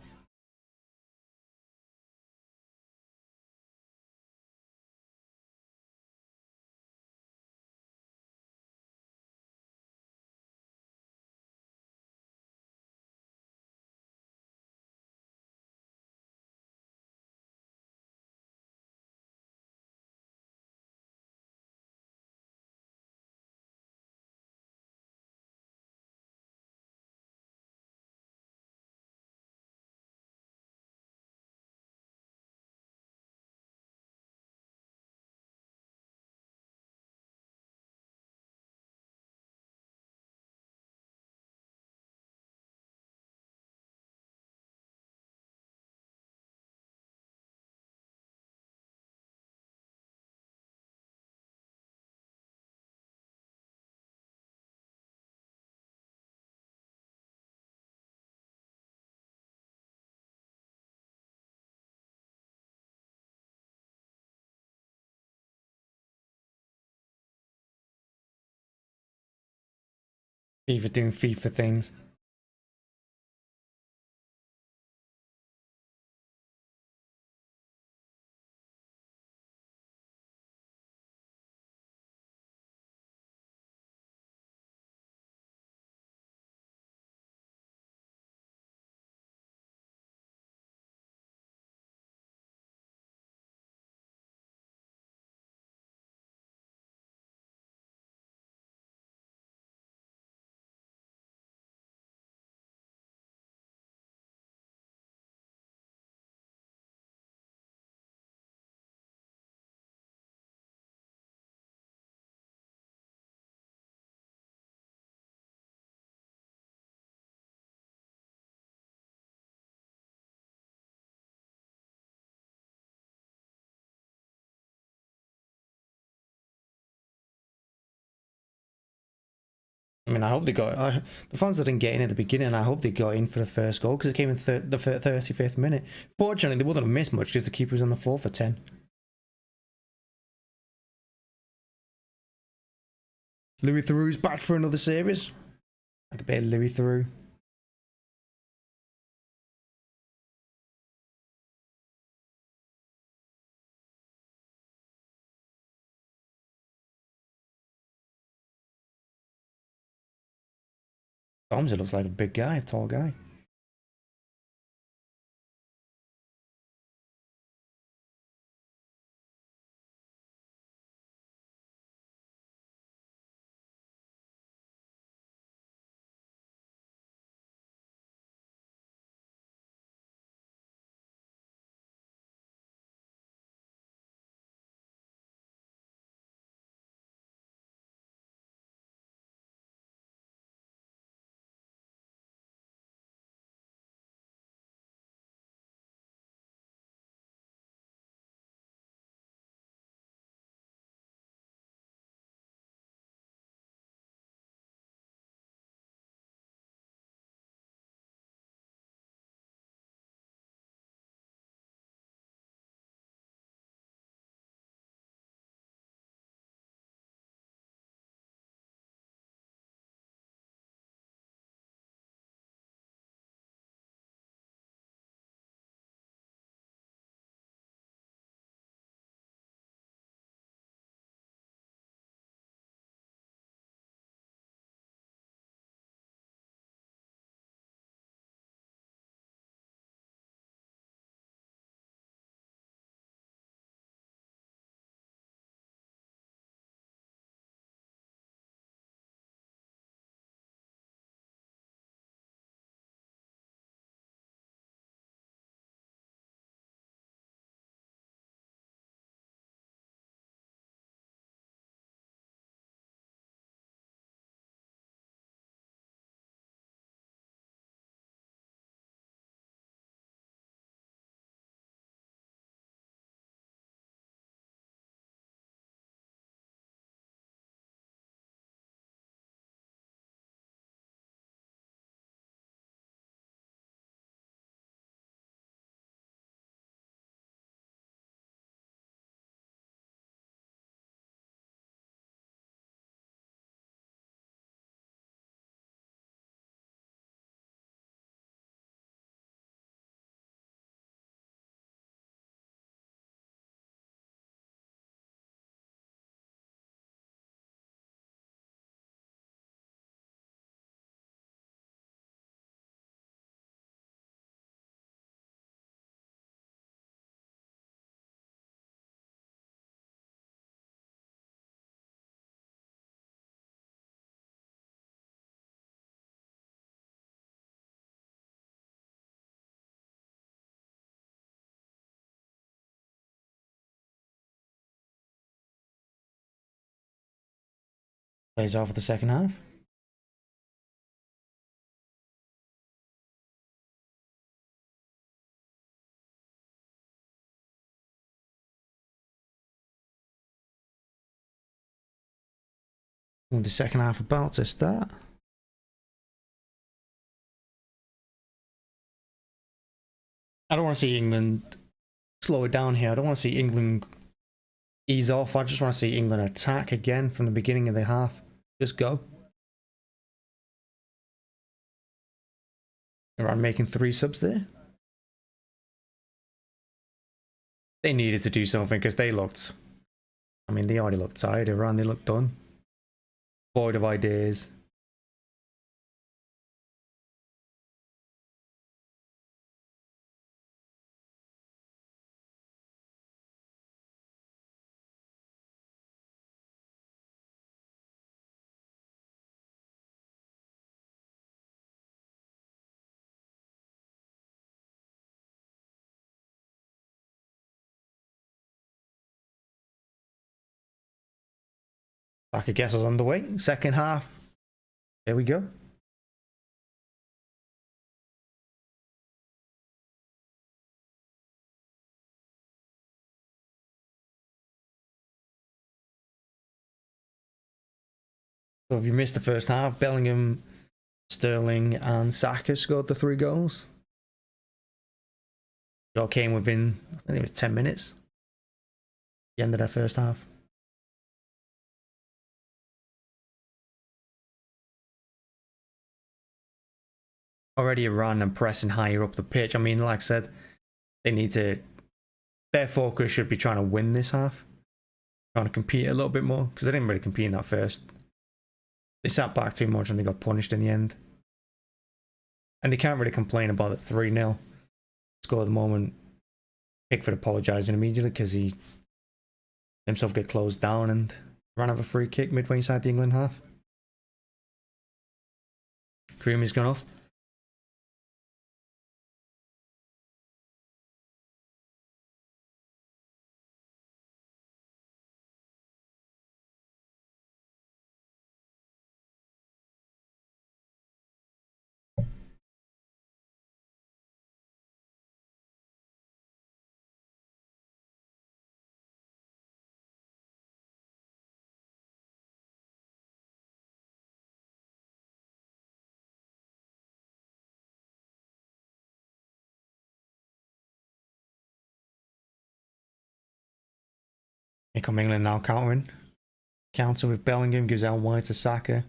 FIFA doing FIFA things. I mean, I hope they got the fans that didn't get in at the beginning. I hope they got in for the first goal because it came in the 35th minute. Fortunately, they wouldn't have missed much because the keeper was on the floor for 10. Louis Theroux's back for another series. Like a bit of Louis Theroux. Tom's, it looks like a big guy, a tall guy. Plays off for the second half. With the second half about to start. I don't want to see England slow it down here. I don't want to see England ease off. I just want to see England attack again from the beginning of the half. Just go. Iran making 3 subs there. They needed to do something because they looked, I mean, they already looked tired. Iran, they looked done. Void of ideas. Saka guess is on the way. Second half. There we go. So if you missed the first half, Bellingham, Sterling and Saka scored the 3 goals. It all came within, I think it was 10 minutes. The end of that first half. already ran and pressing higher up the pitch. I mean, like I said, they need to. Their focus should be trying to win this half, trying to compete a little bit more because they didn't really compete in that first. They sat back too much and they got punished in the end. And they can't really complain about the 3-0 score at the moment. Pickford apologising immediately because he himself get closed down and ran out of a free kick midway inside the England half. Karimi's gone off. Here come England now countering. Counter with Bellingham, gives out wide to Saka.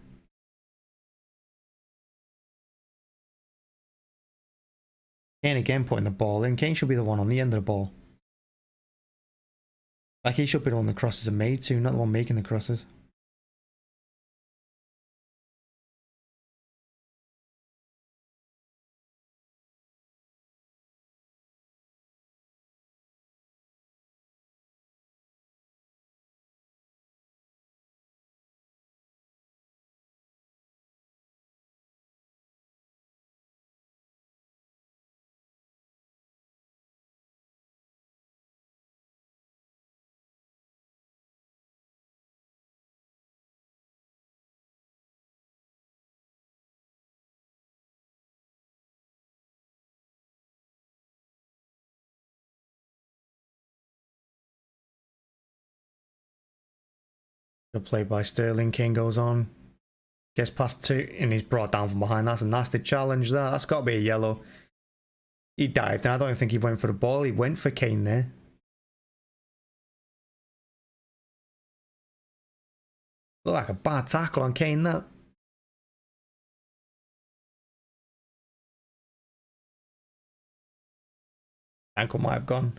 Kane again putting the ball in. Kane should be the one on the end of the ball. Like he should be the one the crosses are made to, not the one making the crosses. Good play by Sterling. Kane goes on. Gets past two and he's brought down from behind. That's a nasty challenge there. That's got to be a yellow. He dived and I don't even think he went for the ball. He went for Kane there. Looked like a bad tackle on Kane that. Ankle might have gone.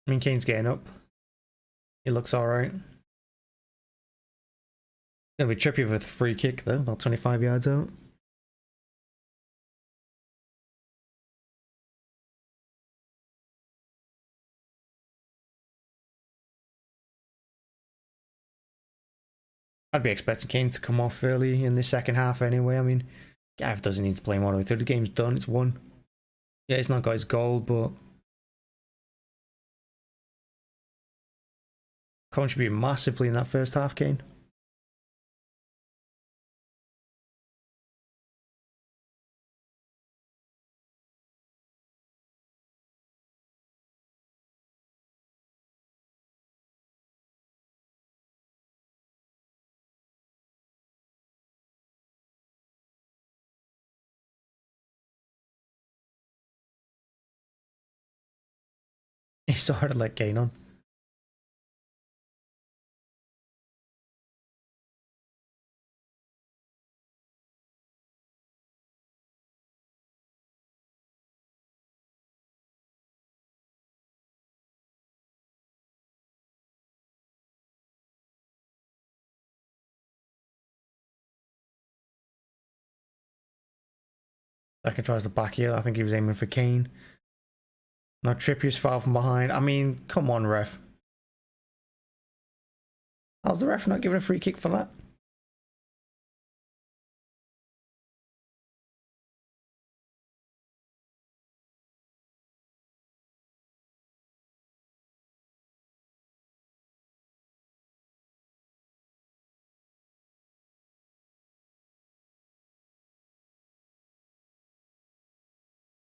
I mean, Kane's getting up. He looks alright. Gonna be Trippier with a free kick though, about 25 yards out. I'd be expecting Kane to come off early in the second half anyway. I mean, Gav doesn't need to play him all the way through. The game's done, it's won. Yeah, he's not got his goal, but contributed massively in that first half, Kane. He's so hard to let Kane on. Saka tries to back heel. I think he was aiming for Kane. Now Trippier's far from behind. I mean, come on, ref. How's the ref not giving a free kick for that?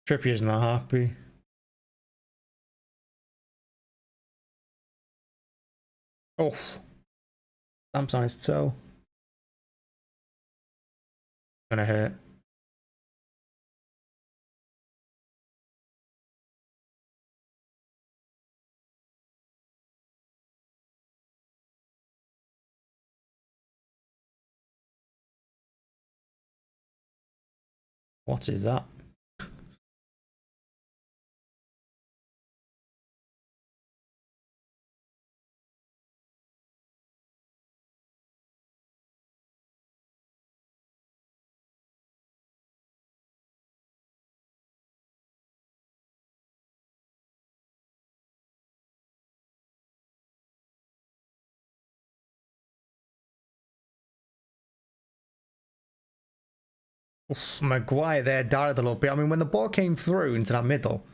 Trippier's not happy. Oof. Stamps on his toe. Gonna hurt. What is that? Oof, Maguire there darted a little bit. I mean, when the ball came through into that middle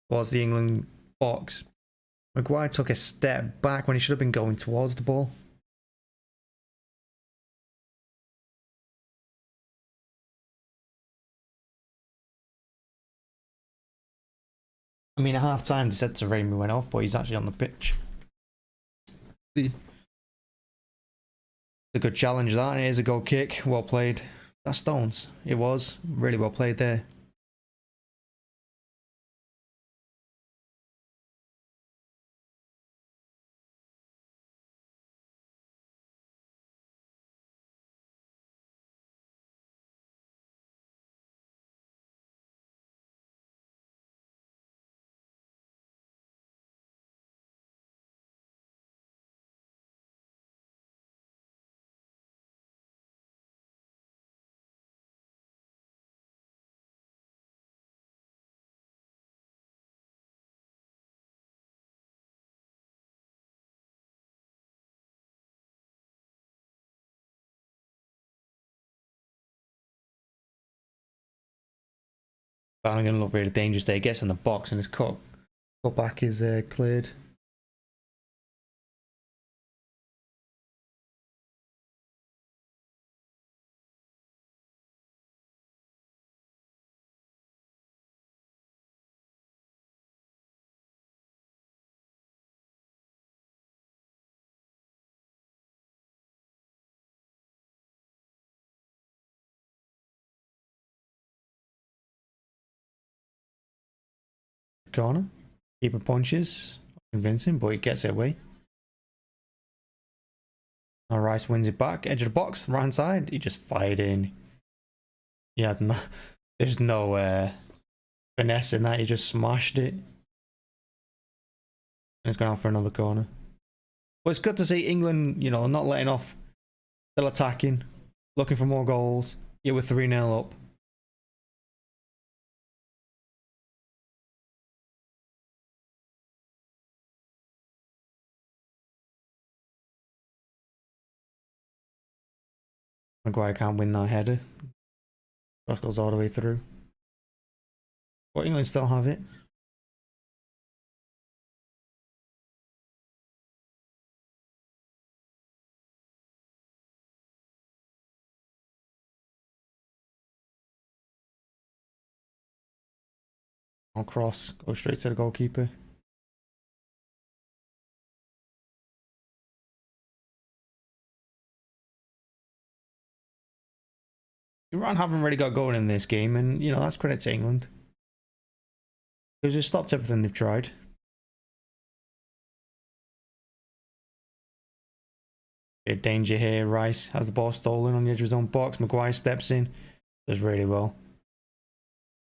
towards the England box, Maguire took a step back when he should have been going towards the ball. I mean, at half time, they said Taremi went off, but he's actually on the pitch. A good challenge, that. And it is a goal kick. Well played. That's Stones. It was. Really well played there. Bellingham looked really dangerous there. He gets in the box and his cut back is cleared. Corner. Keeper punches. Convincing, but he gets it away. Now Rice wins it back. Edge of the box, right hand side. He just fired in. Yeah, no, there's no finesse in that. He just smashed it. And it's going out for another corner. But it's good to see England, you know, not letting off. Still attacking. Looking for more goals. Yeah, we're 3-0 up. Maguire can't win that header. Cross goes all the way through. But England still have it. On cross, go straight to the goalkeeper. Iran haven't really got going in this game, and you know that's credit to England because they've stopped everything they've tried. Bit danger here. Rice has the ball stolen on the edge of his own box. Maguire steps in, does really well.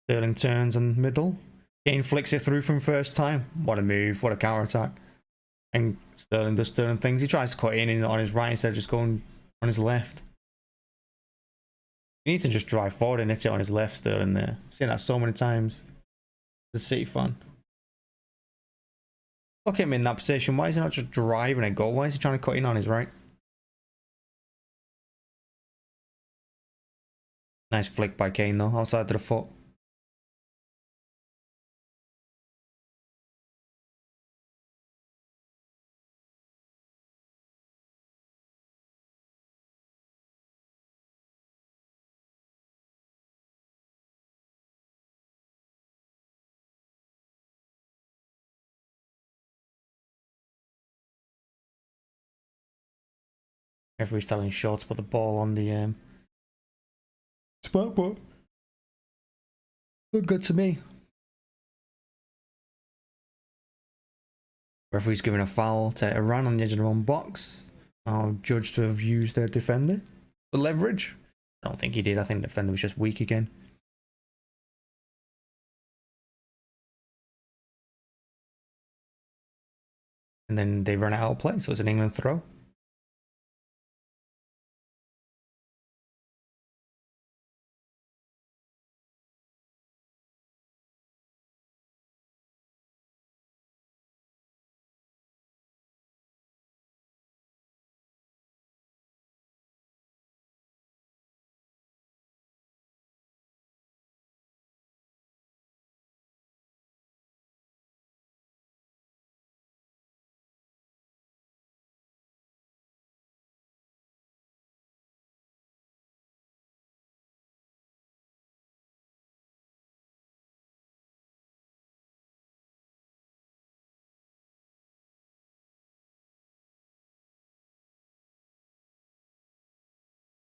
Sterling turns on middle. Kane flicks it through from first time. What a move! What a counter attack! And Sterling does Sterling things. He tries to cut in on his right instead of just going on his left. He needs to just drive forward and hit it on his left, Sterling there. I've seen that so many times. It's a City fan. Look at him in that position. Why is he not just driving a goal? Why is he trying to cut in on his right? Nice flick by Kane though, outside of the foot. Referee's telling Shaw to put the ball on the spot, but look good to me. Referee's giving a foul to Iran on the edge of their own box. I'll judge to have used their defender for leverage. I don't think he did. I think the defender was just weak again. And then they run out of play, so it's an England throw.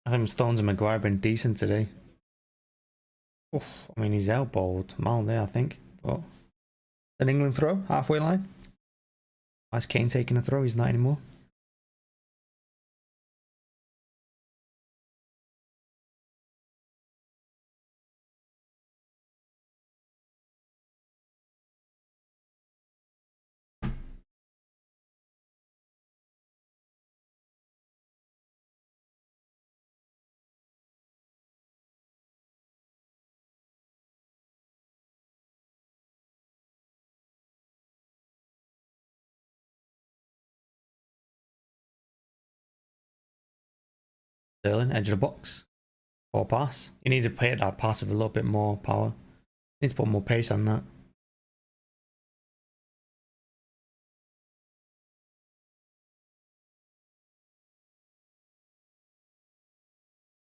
I think Stones and Maguire have been decent today. Oof, I mean, he's elbowed Mal there, I think. But an England throw, halfway line. Why's Kane taking a throw? He's not anymore. Sterling, edge of the box. Or pass. You need to play that pass with a little bit more power. Needs to put more pace on that.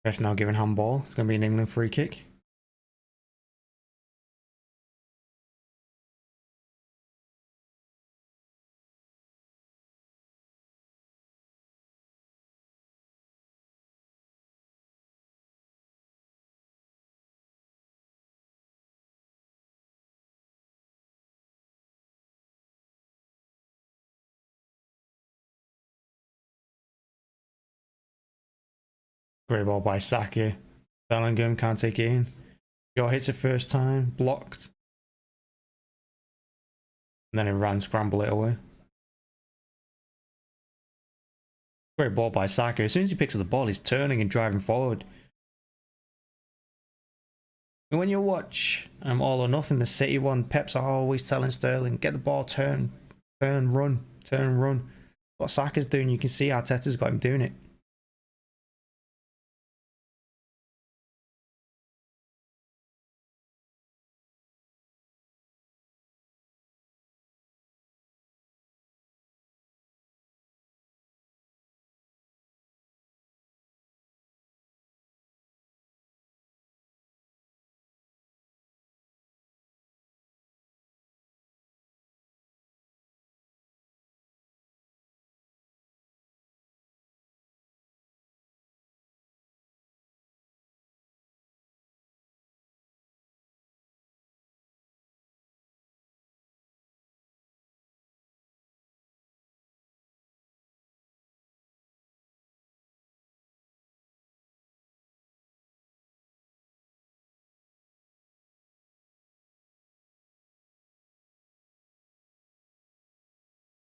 Ref now giving handball. It's going to be an England free kick. Great ball by Saka. Bellingham can't take it in. Shaw hits it first time, blocked. And then Iran scramble it away. Great ball by Saka. As soon as he picks up the ball, he's turning and driving forward. And when you watch All or Nothing, the City one, Pep's always telling Sterling, get the ball, turn, run. What Saka's doing, you can see Arteta's got him doing it.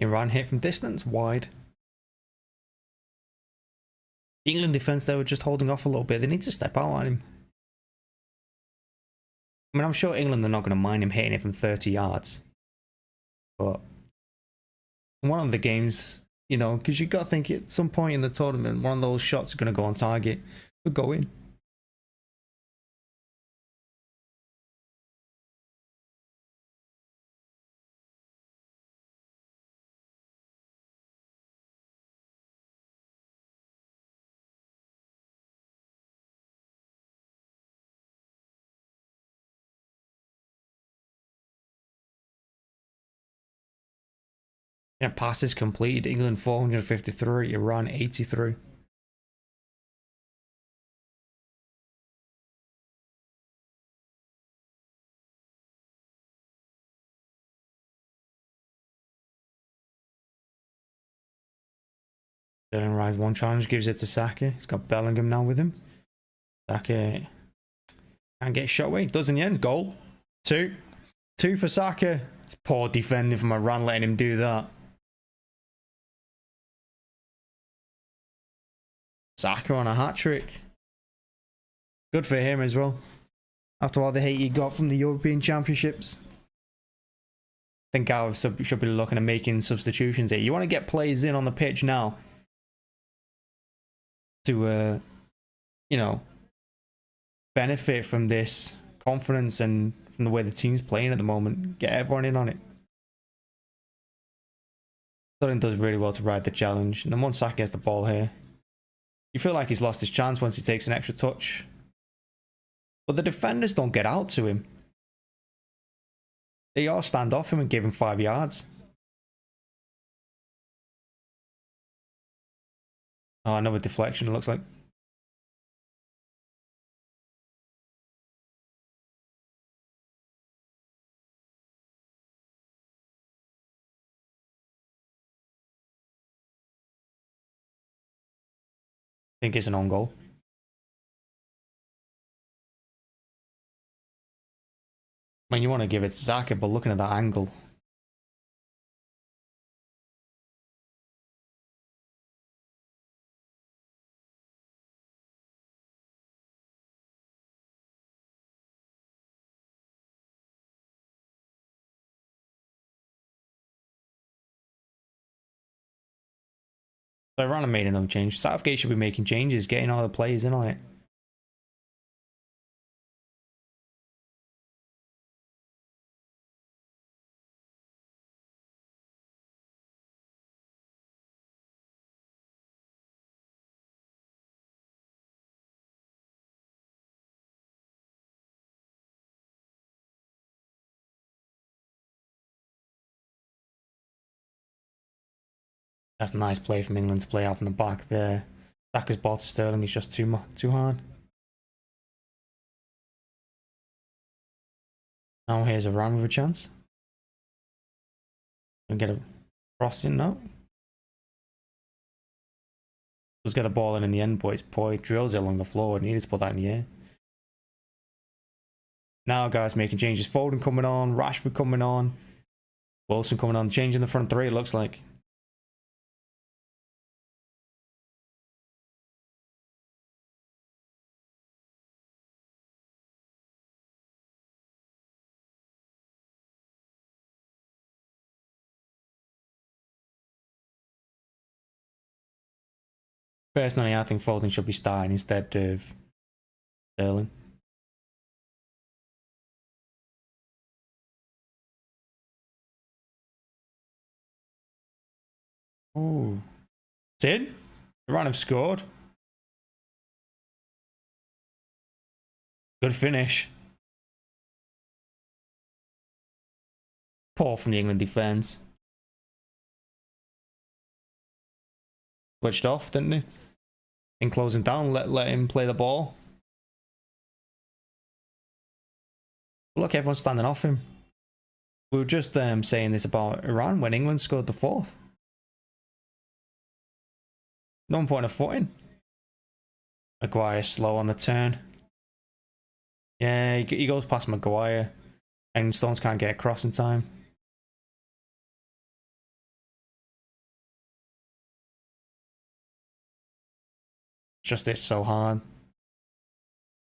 Iran hit from distance, wide. The England defence, they were just holding off a little bit. They need to step out on him. I mean, I'm sure England are not going to mind him hitting it from 30 yards. But in one of the games, you know, because you've got to think at some point in the tournament, one of those shots is going to go on target. Could go in. Yeah, passes completed. England 453, Iran 83. Sterling rise one challenge, gives it to Saka. He's got Bellingham now with him. Saka can't get shot away. Does in the end. Goal. Two for Saka. It's poor defending from Iran letting him do that. Saka on a hat-trick. Good for him as well. After all the hate he got from the European Championships. I think Gareth should be looking at making substitutions here. You want to get players in on the pitch now to, you know, benefit from this confidence and from the way the team's playing at the moment. Get everyone in on it. Sterling does really well to ride the challenge. And then once Saka gets the ball here, you feel like he's lost his chance once he takes an extra touch. But the defenders don't get out to him. They all stand off him and give him 5 yards. Oh, another deflection, it looks like. I think it's an own goal. I mean, you want to give it to Saka, but looking at that angle. So Iran are made another change. Southgate should be making changes, getting all the players in on it. That's a nice play from England to play out from the back there. Saka's ball to Sterling is just too hard. Now here's Iran with a chance. Gonna get a crossing now. Let's get the ball in the end, boys. Boy drills it along the floor. Needed to put that in the air. Now guys making changes. Foden coming on, Rashford coming on, Wilson coming on, changing the front three it looks like. Personally, I think Foden should be starting instead of Sterling. Oh, it's in. Iran have scored. Good finish. Poor from the England defence. Switched off, didn't he? In closing down, let him play the ball. Look, everyone's standing off him. We were just saying this about Iran when England scored the fourth. No one putting a foot in. Maguire slow on the turn. Yeah, he goes past Maguire. And Stones can't get across in time. Just it's so hard.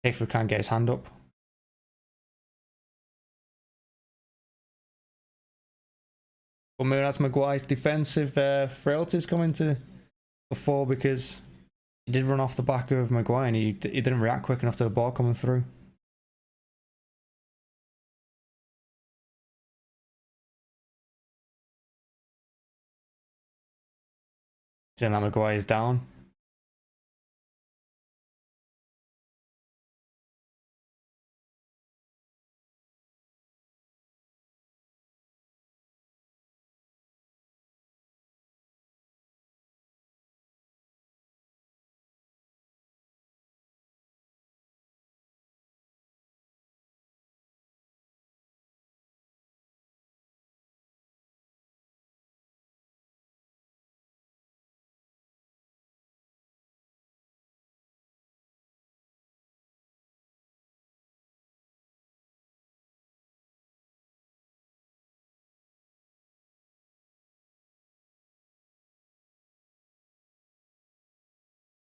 Pickford can't get his hand up. But maybe that's Maguire's defensive frailties coming to before, because he did run off the back of Maguire and he didn't react quick enough to the ball coming through. Saying that Maguire's down.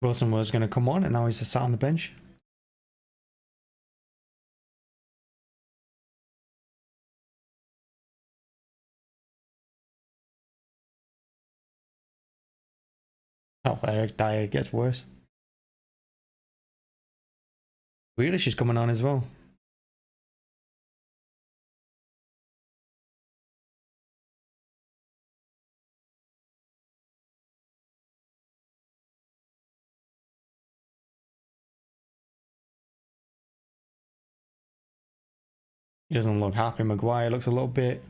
Wilson was going to come on and now he's just sat on the bench. Oh, Eric Dyer gets worse. Grealish is coming on as well. He doesn't look happy. Maguire looks a little bit...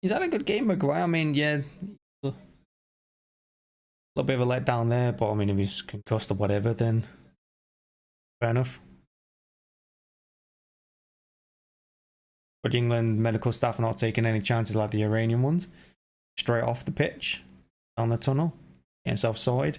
He's had a good game, Maguire. I mean, yeah, a little bit of a letdown there, but I mean, if he's concussed or whatever, then fair enough. But England medical staff are not taking any chances like the Iranian ones. Straight off the pitch, down the tunnel, get himself sorted.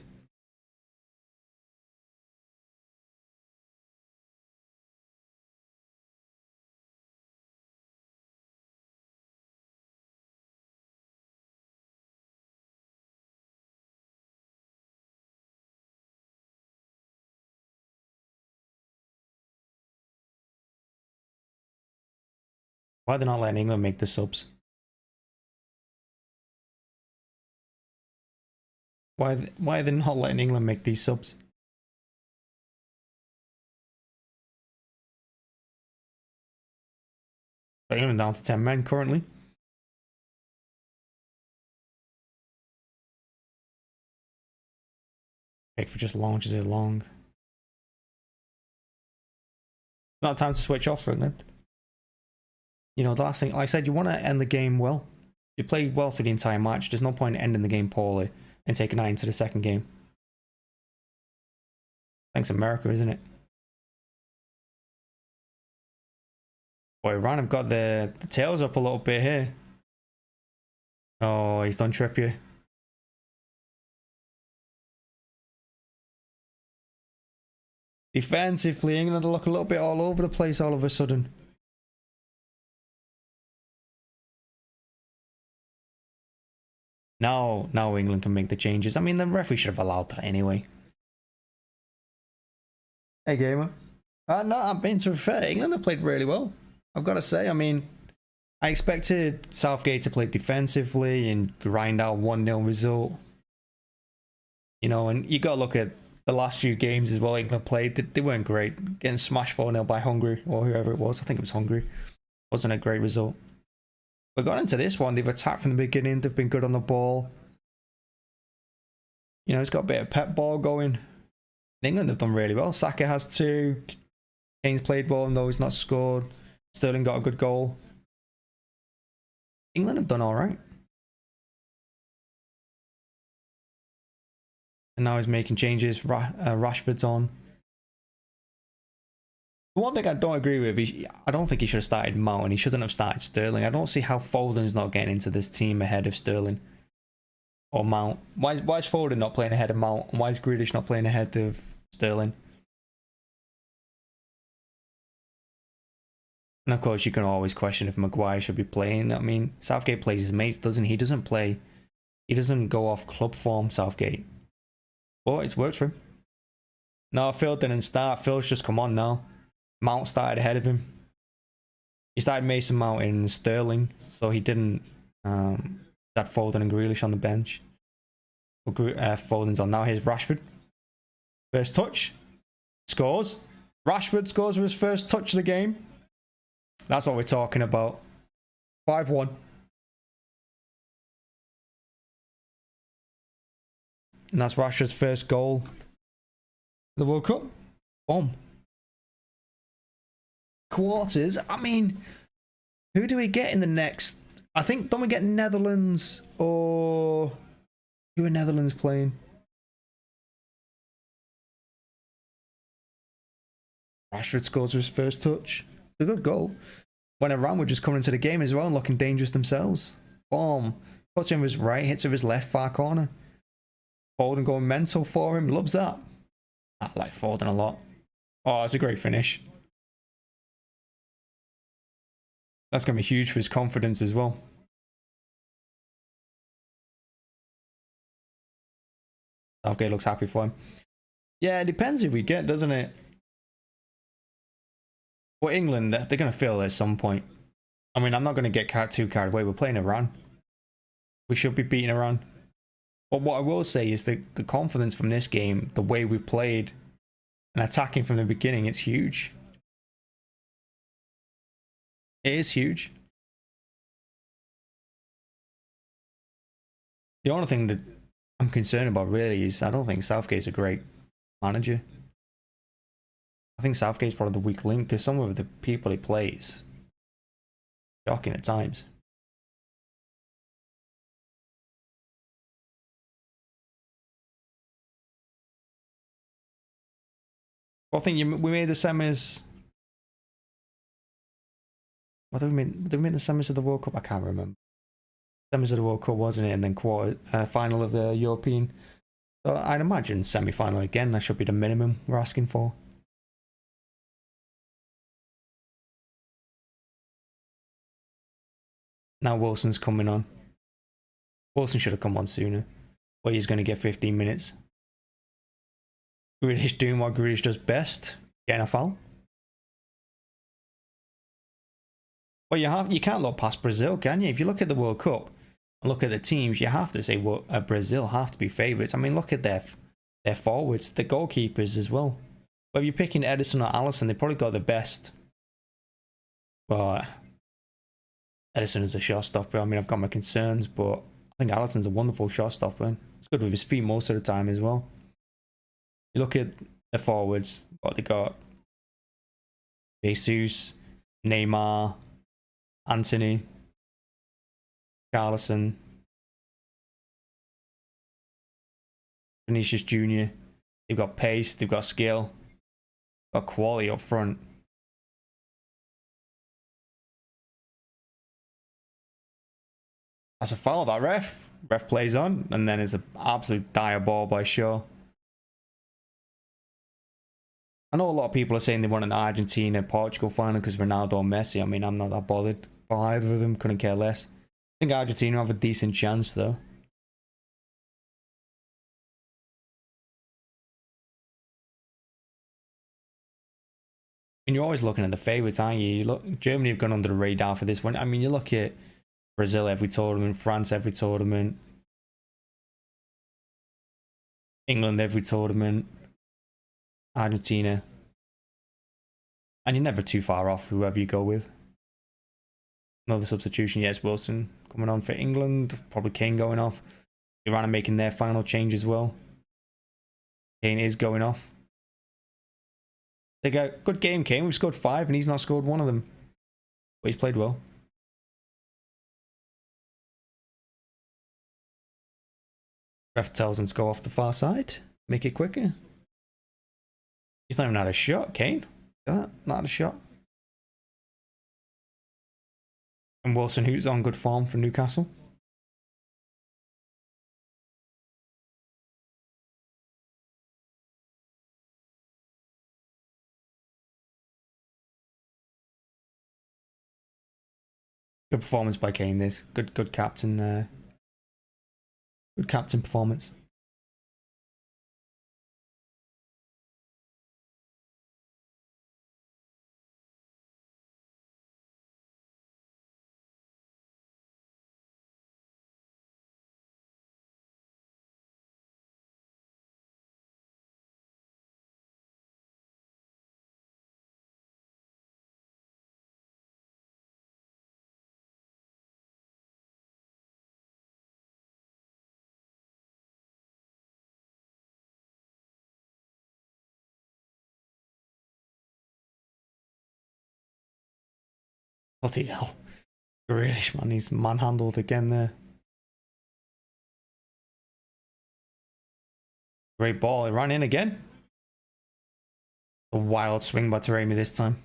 Why are they not letting England make the subs? Why are they not letting England make these subs? England down to 10 men currently. Pickford just launches it long. Not time to switch off for England. You know, the last thing, like I said, you want to end the game well. You play well for the entire match. There's no point in ending the game poorly and taking that into the second game. Thanks America, isn't it? Boy, Iran have got the tails up a little bit here. Oh, he's done Trippier. Defensively, England look a little bit all over the place all of a sudden. Now England can make the changes. I mean, the referee should have allowed that anyway. Hey, gamer. No, I'm being to fair. England have played really well, I've got to say. I mean, I expected Southgate to play defensively and grind out 1-0 result. You know, and you got to look at the last few games as well England played. They weren't great. Getting smashed 4-0 by Hungary or whoever it was. I think it was Hungary. Wasn't a great result. But got into this one, they've attacked from the beginning. They've been good on the ball. You know, it's got a bit of pep ball going. England have done really well. Saka has 2. Kane's played well, though he's not scored. Sterling got a good goal. England have done all right. And now he's making changes. Rashford's on. The one thing I don't agree with, I don't think he should have started Mount and he shouldn't have started Sterling. I don't see how Foden's not getting into this team ahead of Sterling or Mount. Why is Foden not playing ahead of Mount? And why is Grealish not playing ahead of Sterling? And of course, you can always question if Maguire should be playing. I mean, Southgate plays his mates, doesn't he? He doesn't play. He doesn't go off club form, Southgate. But it's worked for him. No, Phil didn't start. Phil's just come on now. Mount started ahead of him. He started Mason Mount and Sterling, so he didn't that Foden and Grealish on the bench. Foden's on now. Here's Rashford. First touch. Scores. Rashford scores with his first touch of the game. That's what we're talking about. 5-1. And that's Rashford's first goal in the World Cup. Boom. Quarters. I mean, who do we get in the next? I think, don't we get Netherlands or who are Netherlands playing? Rashford scores with his first touch. It's a good goal. When Iran were just coming into the game as well and looking dangerous themselves. Boom. Puts him with his right, hits with his left far corner. Foden going mental for him. Loves that. I like Foden a lot. Oh, it's a great finish. That's going to be huge for his confidence as well. Southgate looks happy for him. Yeah, it depends who we get, doesn't it? Well, England, they're going to feel it at some point. I mean, I'm not going to get too carried away. We're playing Iran. We should be beating Iran. But what I will say is the confidence from this game, the way we played and attacking from the beginning, it's huge. It is huge. The only thing that I'm concerned about really is I don't think Southgate's a great manager. I think Southgate's probably the weak link because some of the people he plays, shocking at times. Well, I think we made the semis. What did we make? Did we make the semis of the World Cup? I can't remember. Semis of the World Cup, wasn't it? And then final of the European. So I'd imagine semi-final again. That should be the minimum we're asking for. Now Wilson's coming on. Wilson should have come on sooner. But he's going to get 15 minutes. Grealish doing what Grealish does best. Getting a foul. Well, you can't look past Brazil, can you? If you look at the World Cup and look at the teams, you have to say Brazil have to be favourites. I mean, look at their forwards, the goalkeepers as well. Whether you're picking Edison or Alisson, they probably got the best. But Edison is a shot stopper. I mean, I've got my concerns, but I think Alisson's a wonderful shot stopper. He's good with his feet most of the time as well. You look at the forwards, what they got: Jesus, Neymar, Anthony, Charlison, Vinicius Jr. They've got pace, they've got skill, got quality up front. That's a foul, that ref. Ref plays on, and then it's an absolute dire ball by Shaw. I know a lot of people are saying they want an Argentina-Portugal final because Ronaldo and Messi. I mean, I'm not that bothered by either of them. Couldn't care less. I think Argentina have a decent chance, though. And you're always looking at the favourites, aren't you? Germany have gone under the radar for this one. I mean, you look at Brazil every tournament, France every tournament, England every tournament, Argentina, and you're never too far off whoever you go with. Another substitution, yes, Wilson coming on for England, probably Kane going off. Iran are making their final change as well. Kane is going off. They go, good game, Kane. We've scored 5 and he's not scored one of them. But he's played well. Ref tells him to go off the far side. Make it quicker. He's not even had a shot, Kane. Look at that. Not had a shot. And Wilson, who's on good form for Newcastle. Good performance by Kane. This good captain. Good captain performance. Bloody hell. Grealish, man, he's manhandled again there. Great ball, it ran in again. A wild swing by Taremi this time.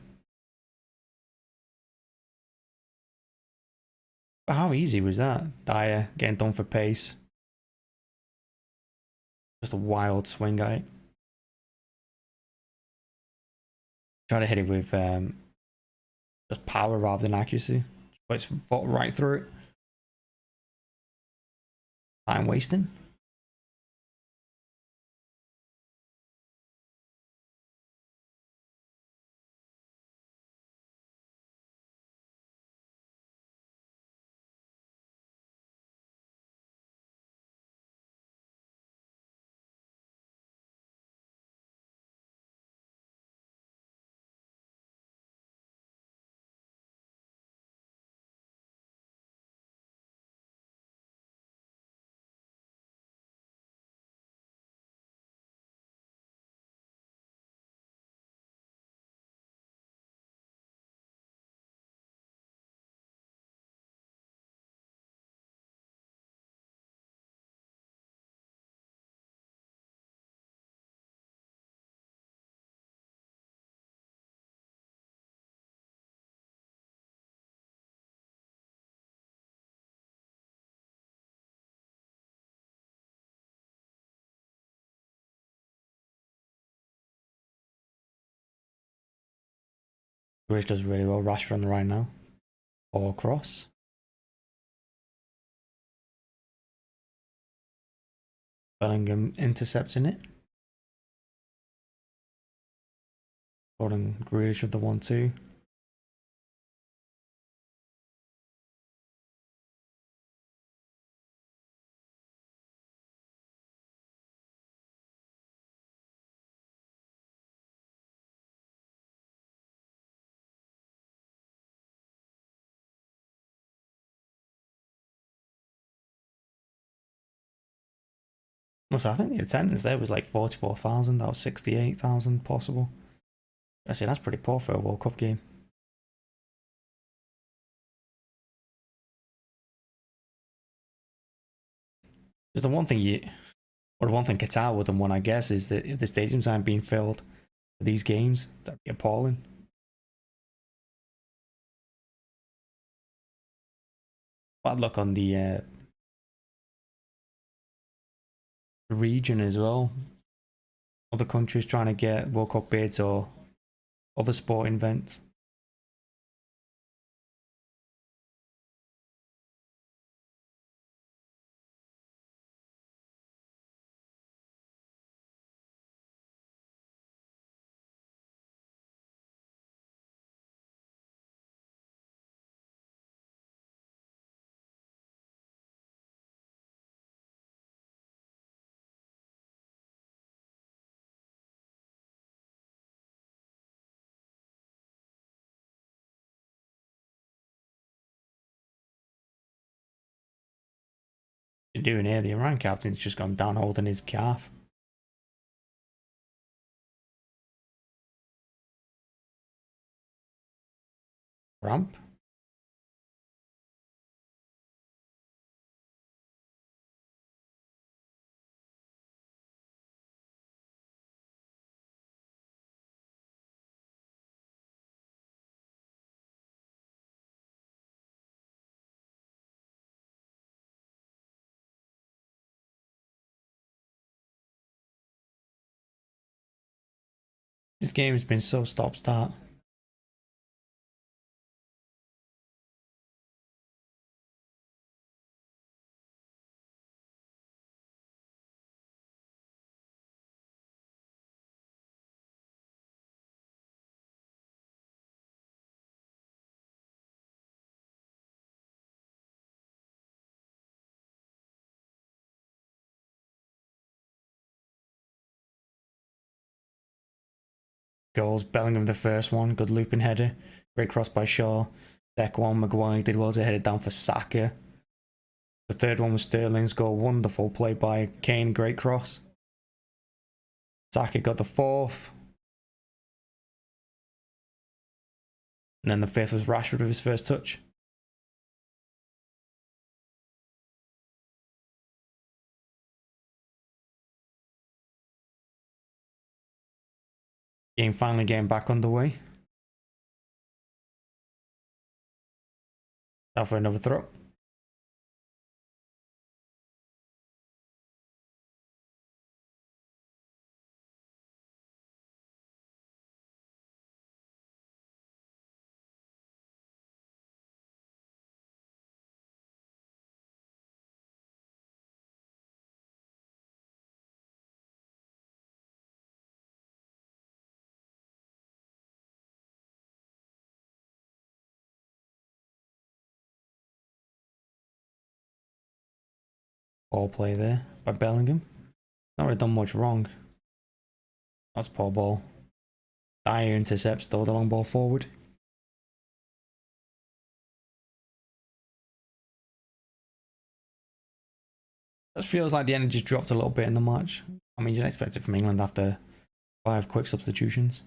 But how easy was that? Dyer getting done for pace. Just a wild swing, guy. Try to hit it with just power rather than accuracy. Puts foot right through it. Time wasting. Grealish does really well. Rashford on the right now. Or cross. Bellingham intercepting it. Gordon Grealish with the 1-2. So I think the attendance there was like 44,000. That was 68,000 possible. I say that's pretty poor for a World Cup game. Just the one thing Qatar would have won, I guess, is that if the stadiums aren't being filled for these games, that'd be appalling. Bad luck on the region as well. Other countries trying to get World Cup bids or other sporting events. What you're doing here, the Iran captain's just gone down holding his calf. Ramp. This game has been so stop-start. Goals. Bellingham the first one. Good looping header. Great cross by Shaw. Second one, Maguire did well to head it down for Saka. The third one was Sterling's goal. Wonderful play by Kane. Great cross. Saka got the fourth. And then the fifth was Rashford with his first touch. Game finally getting back underway. Out for another throw. Ball play there by Bellingham. Not really done much wrong. That's poor ball. Dyer intercepts though the long ball forward. Just feels like the energy's dropped a little bit in the match. I mean, you'd expect it from England after 5 quick substitutions.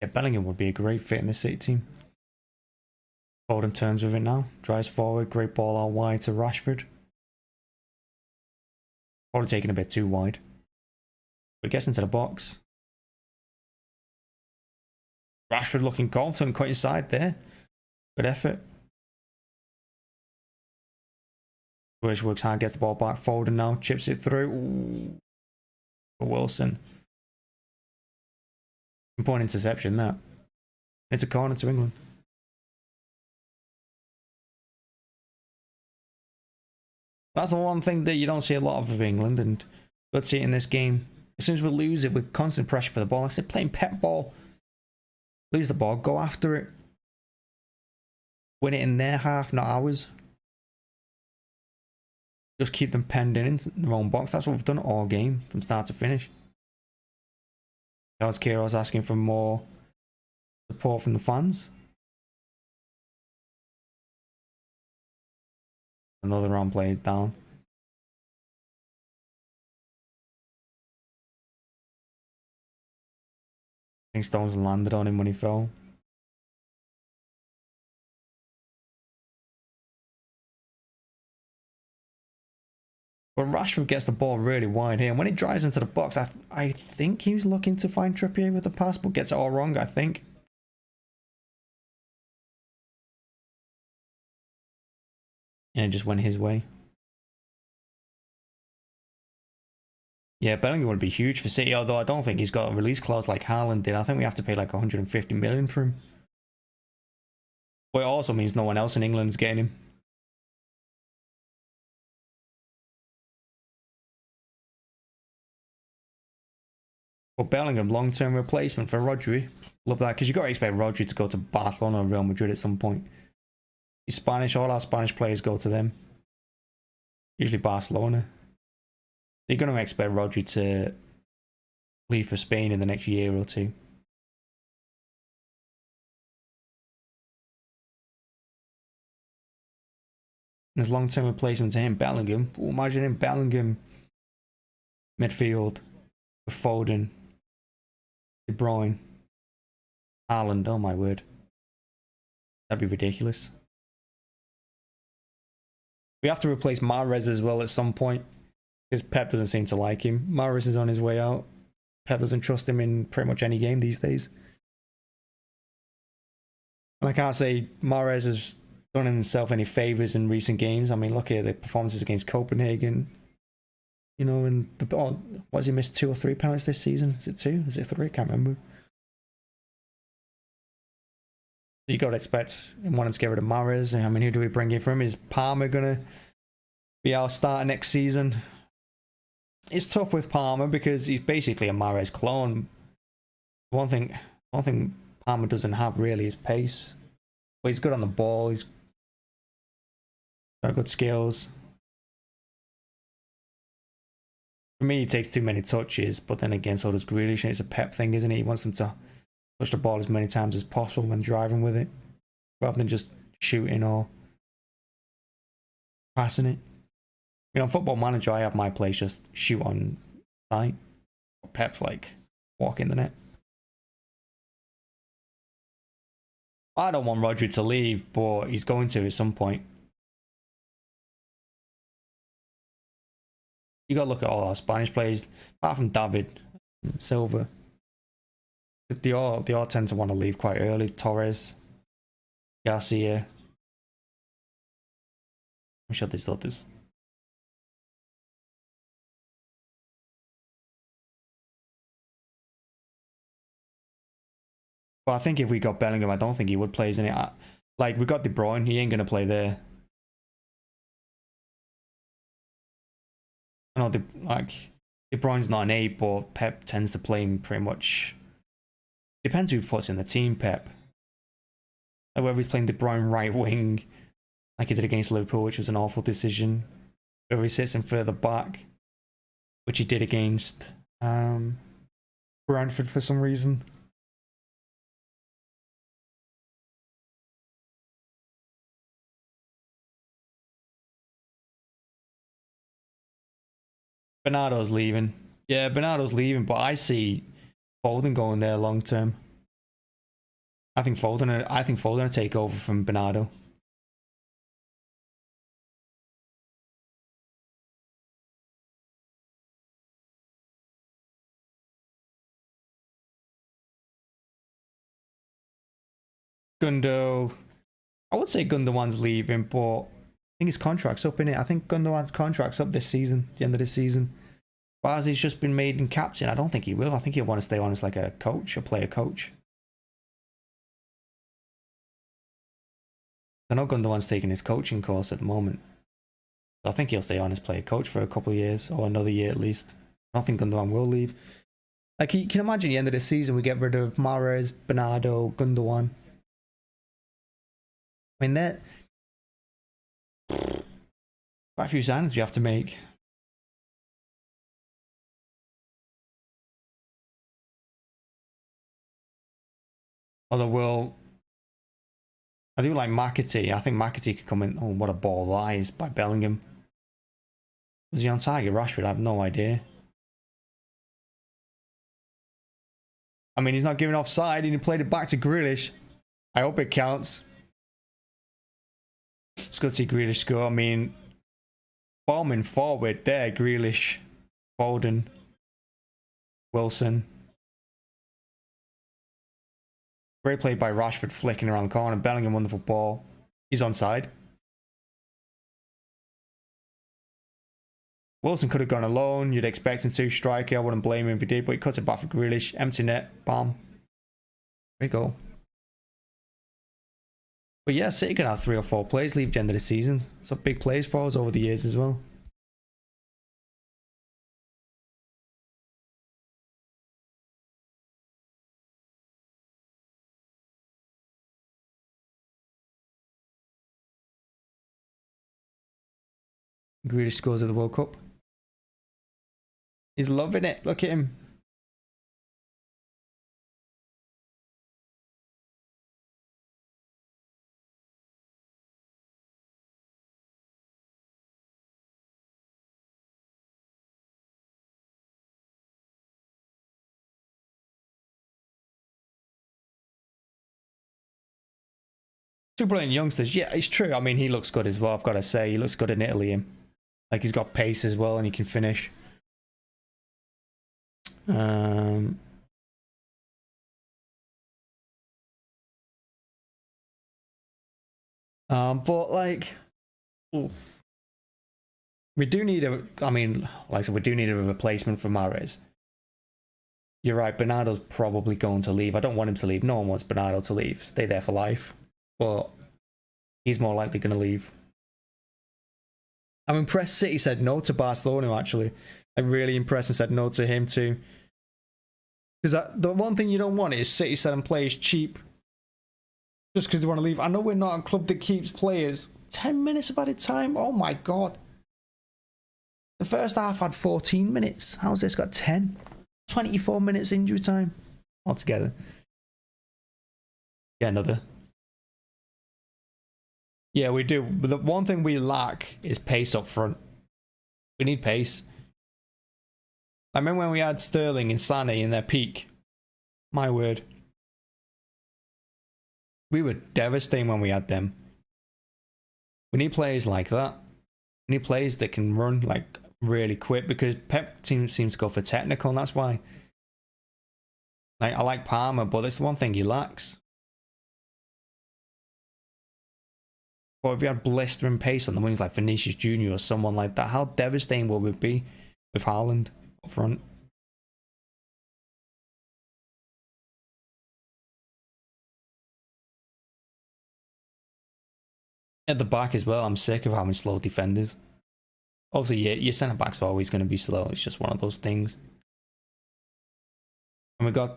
Yeah, Bellingham would be a great fit in the City team. Foden turns with it now, drives forward, great ball out wide to Rashford. Probably taking a bit too wide. But gets into the box. Rashford looking confident, cut inside there. Good effort. Bush works hard, gets the ball back. Foden now, chips it through. Ooh. For Wilson. Important interception, that. It's a corner to England. That's the one thing that you don't see a lot of England, and let's see it in this game. As soon as we lose it, with constant pressure for the ball. I said playing pep ball. Lose the ball, go after it. Win it in their half, not ours. Just keep them penned in their own box. That's what we've done all game, from start to finish. Charles Kiro's asking for more support from the fans. Another round play down. I think Stones landed on him when he fell. But Rashford gets the ball really wide here, and when it drives into the box, I think he was looking to find Trippier with the pass, but gets it all wrong, I think. And it just went his way. Yeah, Bellingham would be huge for City, although I don't think he's got a release clause like Haaland did. I think we have to pay like 150 million for him. But it also means no one else in England is getting him. But Bellingham, long-term replacement for Rodri. Love that, because you've got to expect Rodri to go to Barcelona or Real Madrid at some point. He's Spanish, all our Spanish players go to them. Usually Barcelona. You're going to expect Rodri to leave for Spain in the next year or two. And his long-term replacement to him, Bellingham. Ooh, imagine him, Bellingham, midfield, with Foden, De Bruyne, Haaland. Oh my word, that'd be ridiculous. We have to replace Mahrez as well at some point, because Pep doesn't seem to like him. Mahrez is on his way out. Pep doesn't trust him in pretty much any game these days. And I can't say Mahrez has done himself any favours in recent games. I mean, look at the performances against Copenhagen. You know, and what has he missed, 2 or 3 penalties this season? Is it 2? Is it 3? I can't remember. You got to expect him wanting to get rid of Mahrez. I mean, who do we bring in for him? Is Palmer going to be our starter next season? It's tough with Palmer because he's basically a Mahrez clone. One thing Palmer doesn't have really is pace. But he's good on the ball. He's got good skills. For me, he takes too many touches, but then again, so does Grealish, and it's a Pep thing, isn't it? He wants them to touch the ball as many times as possible when driving with it, rather than just shooting or passing it. You know, on Football Manager, I have my plays just shoot on sight. Pep's like, walk in the net. I don't want Rodri to leave, but he's going to at some point. You got to look at all our Spanish players, apart from David Silva. They all tend to want to leave quite early. Torres, Garcia. I'm sure there's others. But I think if we got Bellingham, I don't think he would play, isn't it? Like, we got De Bruyne, he ain't going to play there. I know, De Bruyne's not an 8, but Pep tends to play him pretty much. Depends who puts in the team, Pep. Like, whether he's playing De Bruyne right wing, like he did against Liverpool, which was an awful decision. Whether he sits him further back, which he did against Brentford for some reason. Bernardo's leaving. Yeah, Bernardo's leaving, but I see Foden going there long term. I think Foden will take over from Bernardo. Gundo, I would say Gundogan's leaving, but I think his contract's up in it. I think Gundogan's contract's up this season, the end of this season. But as he's just been made in captain, I don't think he will. I think he'll want to stay on as like a coach, a player coach. I know Gundogan's taking his coaching course at the moment. So I think he'll stay on as player coach for a couple of years, or another year at least. I don't think Gundogan will leave. Like, you can imagine the end of the season, we get rid of Mahrez, Bernardo, Gundogan. I mean, that quite a few signings you have to make. Although, I do like McAtee. I think McAtee could come in. Oh, what a ball that is by Bellingham. Was he on target? Rashford? I have no idea. I mean, he's not giving offside and he played it back to Grealish. I hope it counts. It's good to see Grealish score. I mean, bombing forward there, Grealish, Foden, Wilson. Great play by Rashford, flicking around the corner. Bellingham, wonderful ball. He's onside. Wilson could have gone alone. You'd expect him to. Striker, I wouldn't blame him if he did, but he cuts it back for Grealish. Empty net, bam. There you go. But yeah, City can have 3 or 4 players leave the end of the season. Some big plays for us over the years as well. Grealish scores at the World Cup. He's loving it. Look at him. Two brilliant youngsters. Yeah, it's true. I mean, he looks good as well, I've got to say. He looks good in Italy. Like, he's got pace as well and he can finish. But like, we do need a. I mean, like I said, we do need a replacement for Mahrez. You're right. Bernardo's probably going to leave. I don't want him to leave. No one wants Bernardo to leave. Stay there for life. But he's more likely going to leave. I'm impressed. City said no to Barcelona. Actually, I'm really impressed and said no to him too. Because the one thing you don't want is City selling players cheap just because they want to leave. I know we're not a club that keeps players 10 minutes of added time. Oh my god. The first half had 14 minutes. How's this got 10? 24 minutes injury time altogether. Yeah, another. Yeah, we do. But the one thing we lack is pace up front. We need pace. I remember when we had Sterling and Sané in their peak. My word. We were devastating when we had them. We need players like that. We need players that can run like really quick because Pep seems to go for technical and that's why. Like, I like Palmer, but it's the one thing he lacks. But if you had blistering pace on the wings like Vinicius Jr. or someone like that, how devastating will we be with Haaland up front? At the back as well, I'm sick of having slow defenders. Obviously, your centre backs are always going to be slow. It's just one of those things. And we got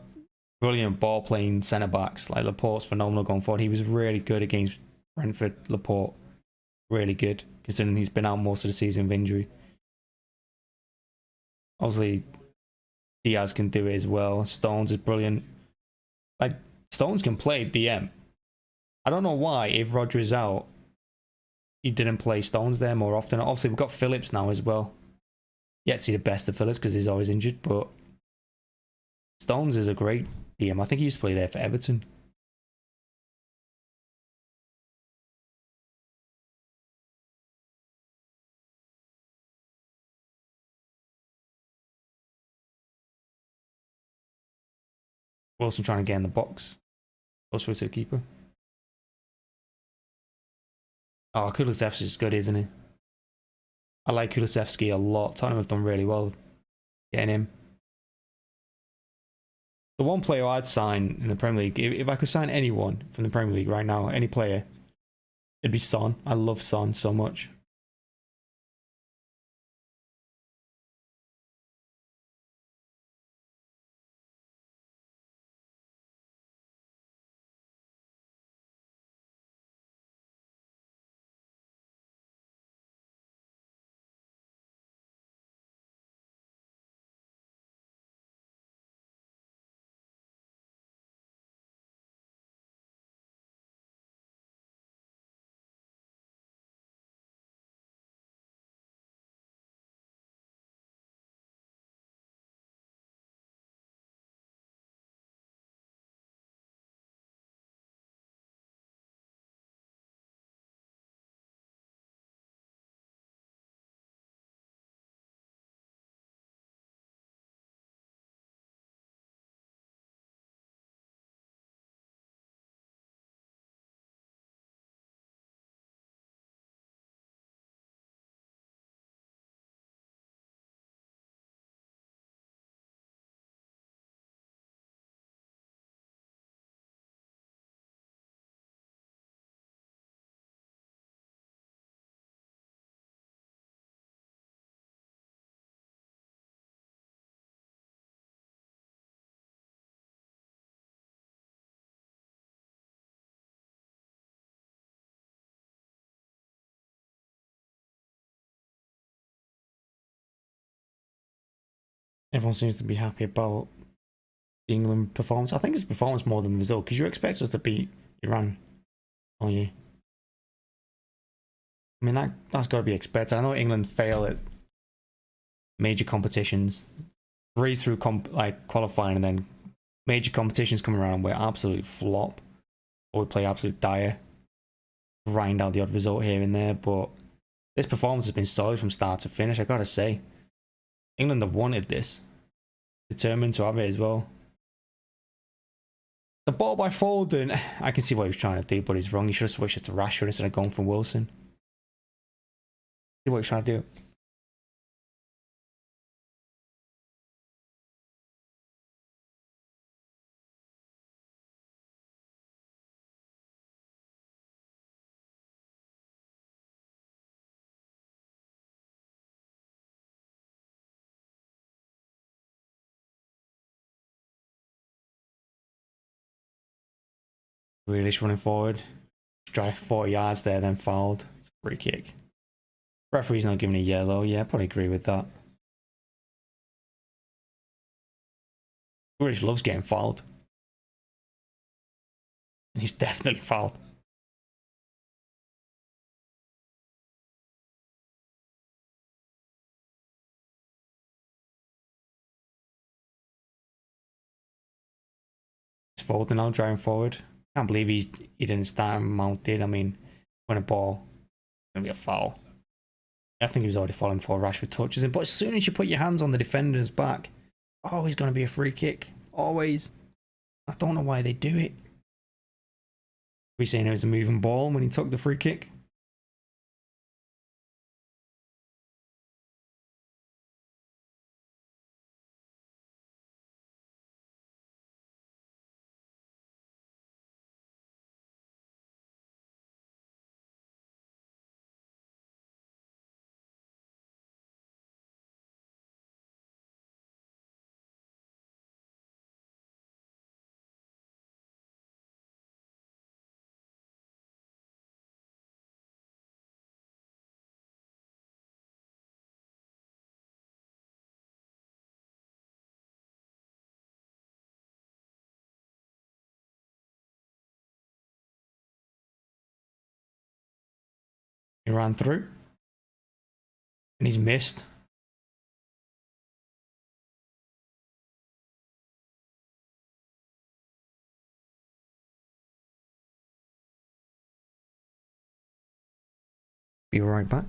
brilliant ball playing centre backs. Like Laporte's phenomenal going forward. He was really good against Brentford. Laporte, really good considering he's been out most of the season with injury. Obviously, Diaz can do it as well. Stones is brilliant. Like Stones can play DM. I don't know why if Roger is out, he didn't play Stones there more often. Obviously, we've got Phillips now as well. Yet to see the best of Phillips because he's always injured, but Stones is a great DM. I think he used to play there for Everton. Wilson trying to get in the box. Goes through to the keeper. Oh, Kulusevski's good, isn't he? I like Kulusevski a lot. Tottenham have done really well getting him. The one player I'd sign in the Premier League, if I could sign anyone from the Premier League right now, any player, it'd be Son. I love Son so much. Everyone seems to be happy about the England performance. I think it's performance more than the result, because you expect us to beat Iran, don't you? I mean, that's got to be expected. I know England fail at major competitions, breathe through like qualifying, and then major competitions come around where absolute flop, or we play absolute dire, grind out the odd result here and there. But this performance has been solid from start to finish. I gotta say, England have wanted this, determined to have it as well. The ball by Foden, I can see what he was trying to do, but he's wrong. He should have switched it to Rashford instead of going for Wilson. See what he's trying to do. Grealish running forward. Drive 40 yards there, then fouled. It's a free kick. Referee's not giving a yellow. Yeah, probably agree with that. Grealish loves getting fouled. And he's definitely fouled. It's Foden now driving forward. Can't believe he didn't start and Mount did. I mean, when a ball, it's going to be a foul. I think he was already falling before Rashford touches him. But as soon as you put your hands on the defender's back, always going to be a free kick. Always. I don't know why they do it. We saying it was a moving ball when he took the free kick. He ran through. And he's missed. Be right back.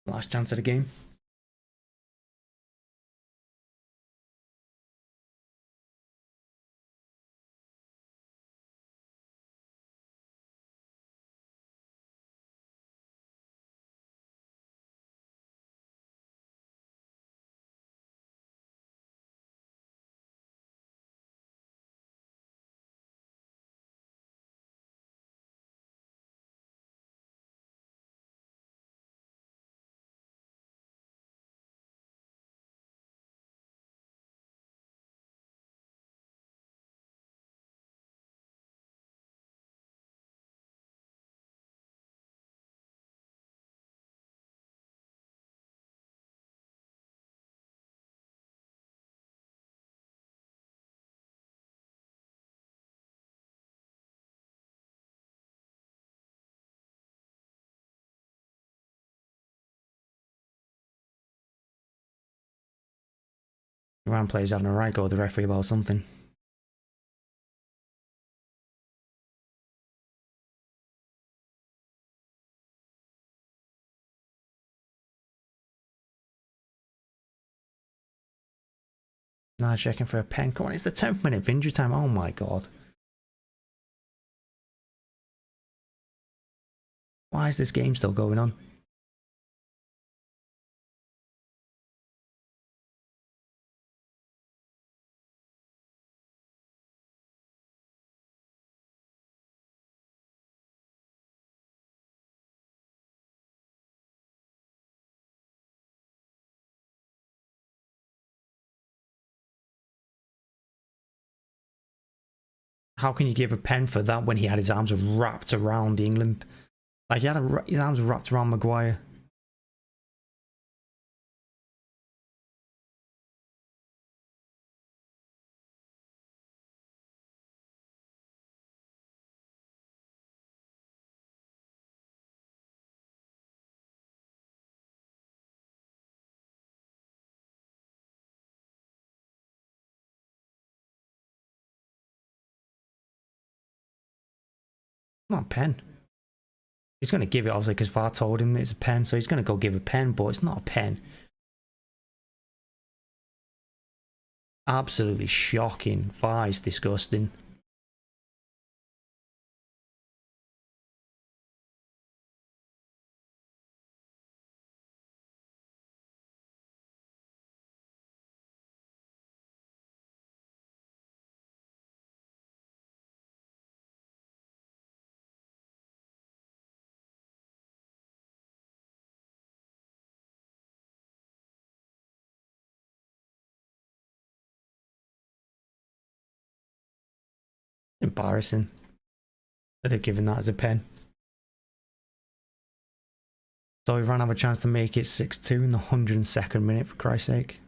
Last chance of the game. Iran players having a right go at the referee about something. Now checking for a pen. Come on, it's the 10th minute of injury time. Oh my god. Why is this game still going on? How can you give a pen for that when he had his arms wrapped around England? Like, he had his arms wrapped around Maguire. Not a pen. He's going to give it, obviously, because VAR told him it's a pen, so he's going to go give a pen, but it's not a pen. Absolutely shocking. VAR is disgusting. Embarrassing that they've given that as a pen. So Iran have a chance to make it 6-2 in the 102nd minute, for Christ's sake.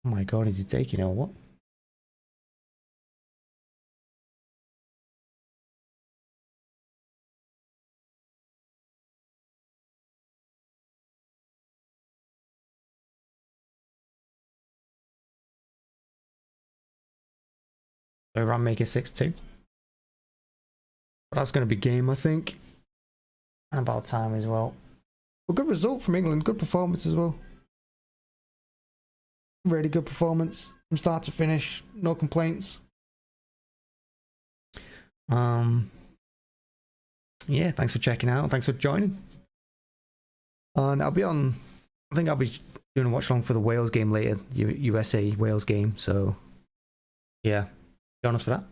Oh my god, is he taking it or what? Iran make it 6-2. But that's going to be game, I think. And about time as well. A good result from England. Good performance as well. Really good performance from start to finish. No complaints. Yeah, thanks for checking out. Thanks for joining. And I'll be on. I think I'll be doing a watch along for the Wales game later. USA Wales game. So yeah, join us for that.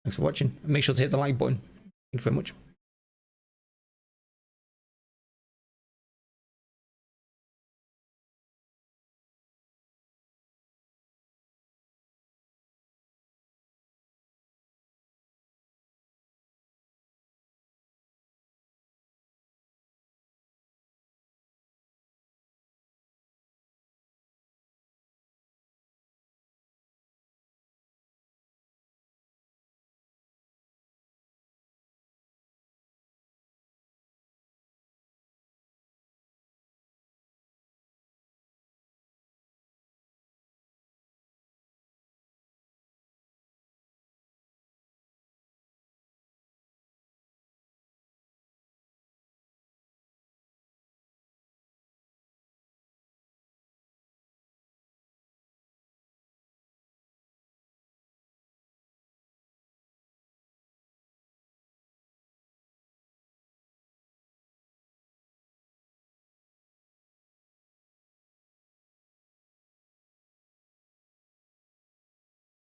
Thanks for watching. Make sure to hit the like button. Thank you very much.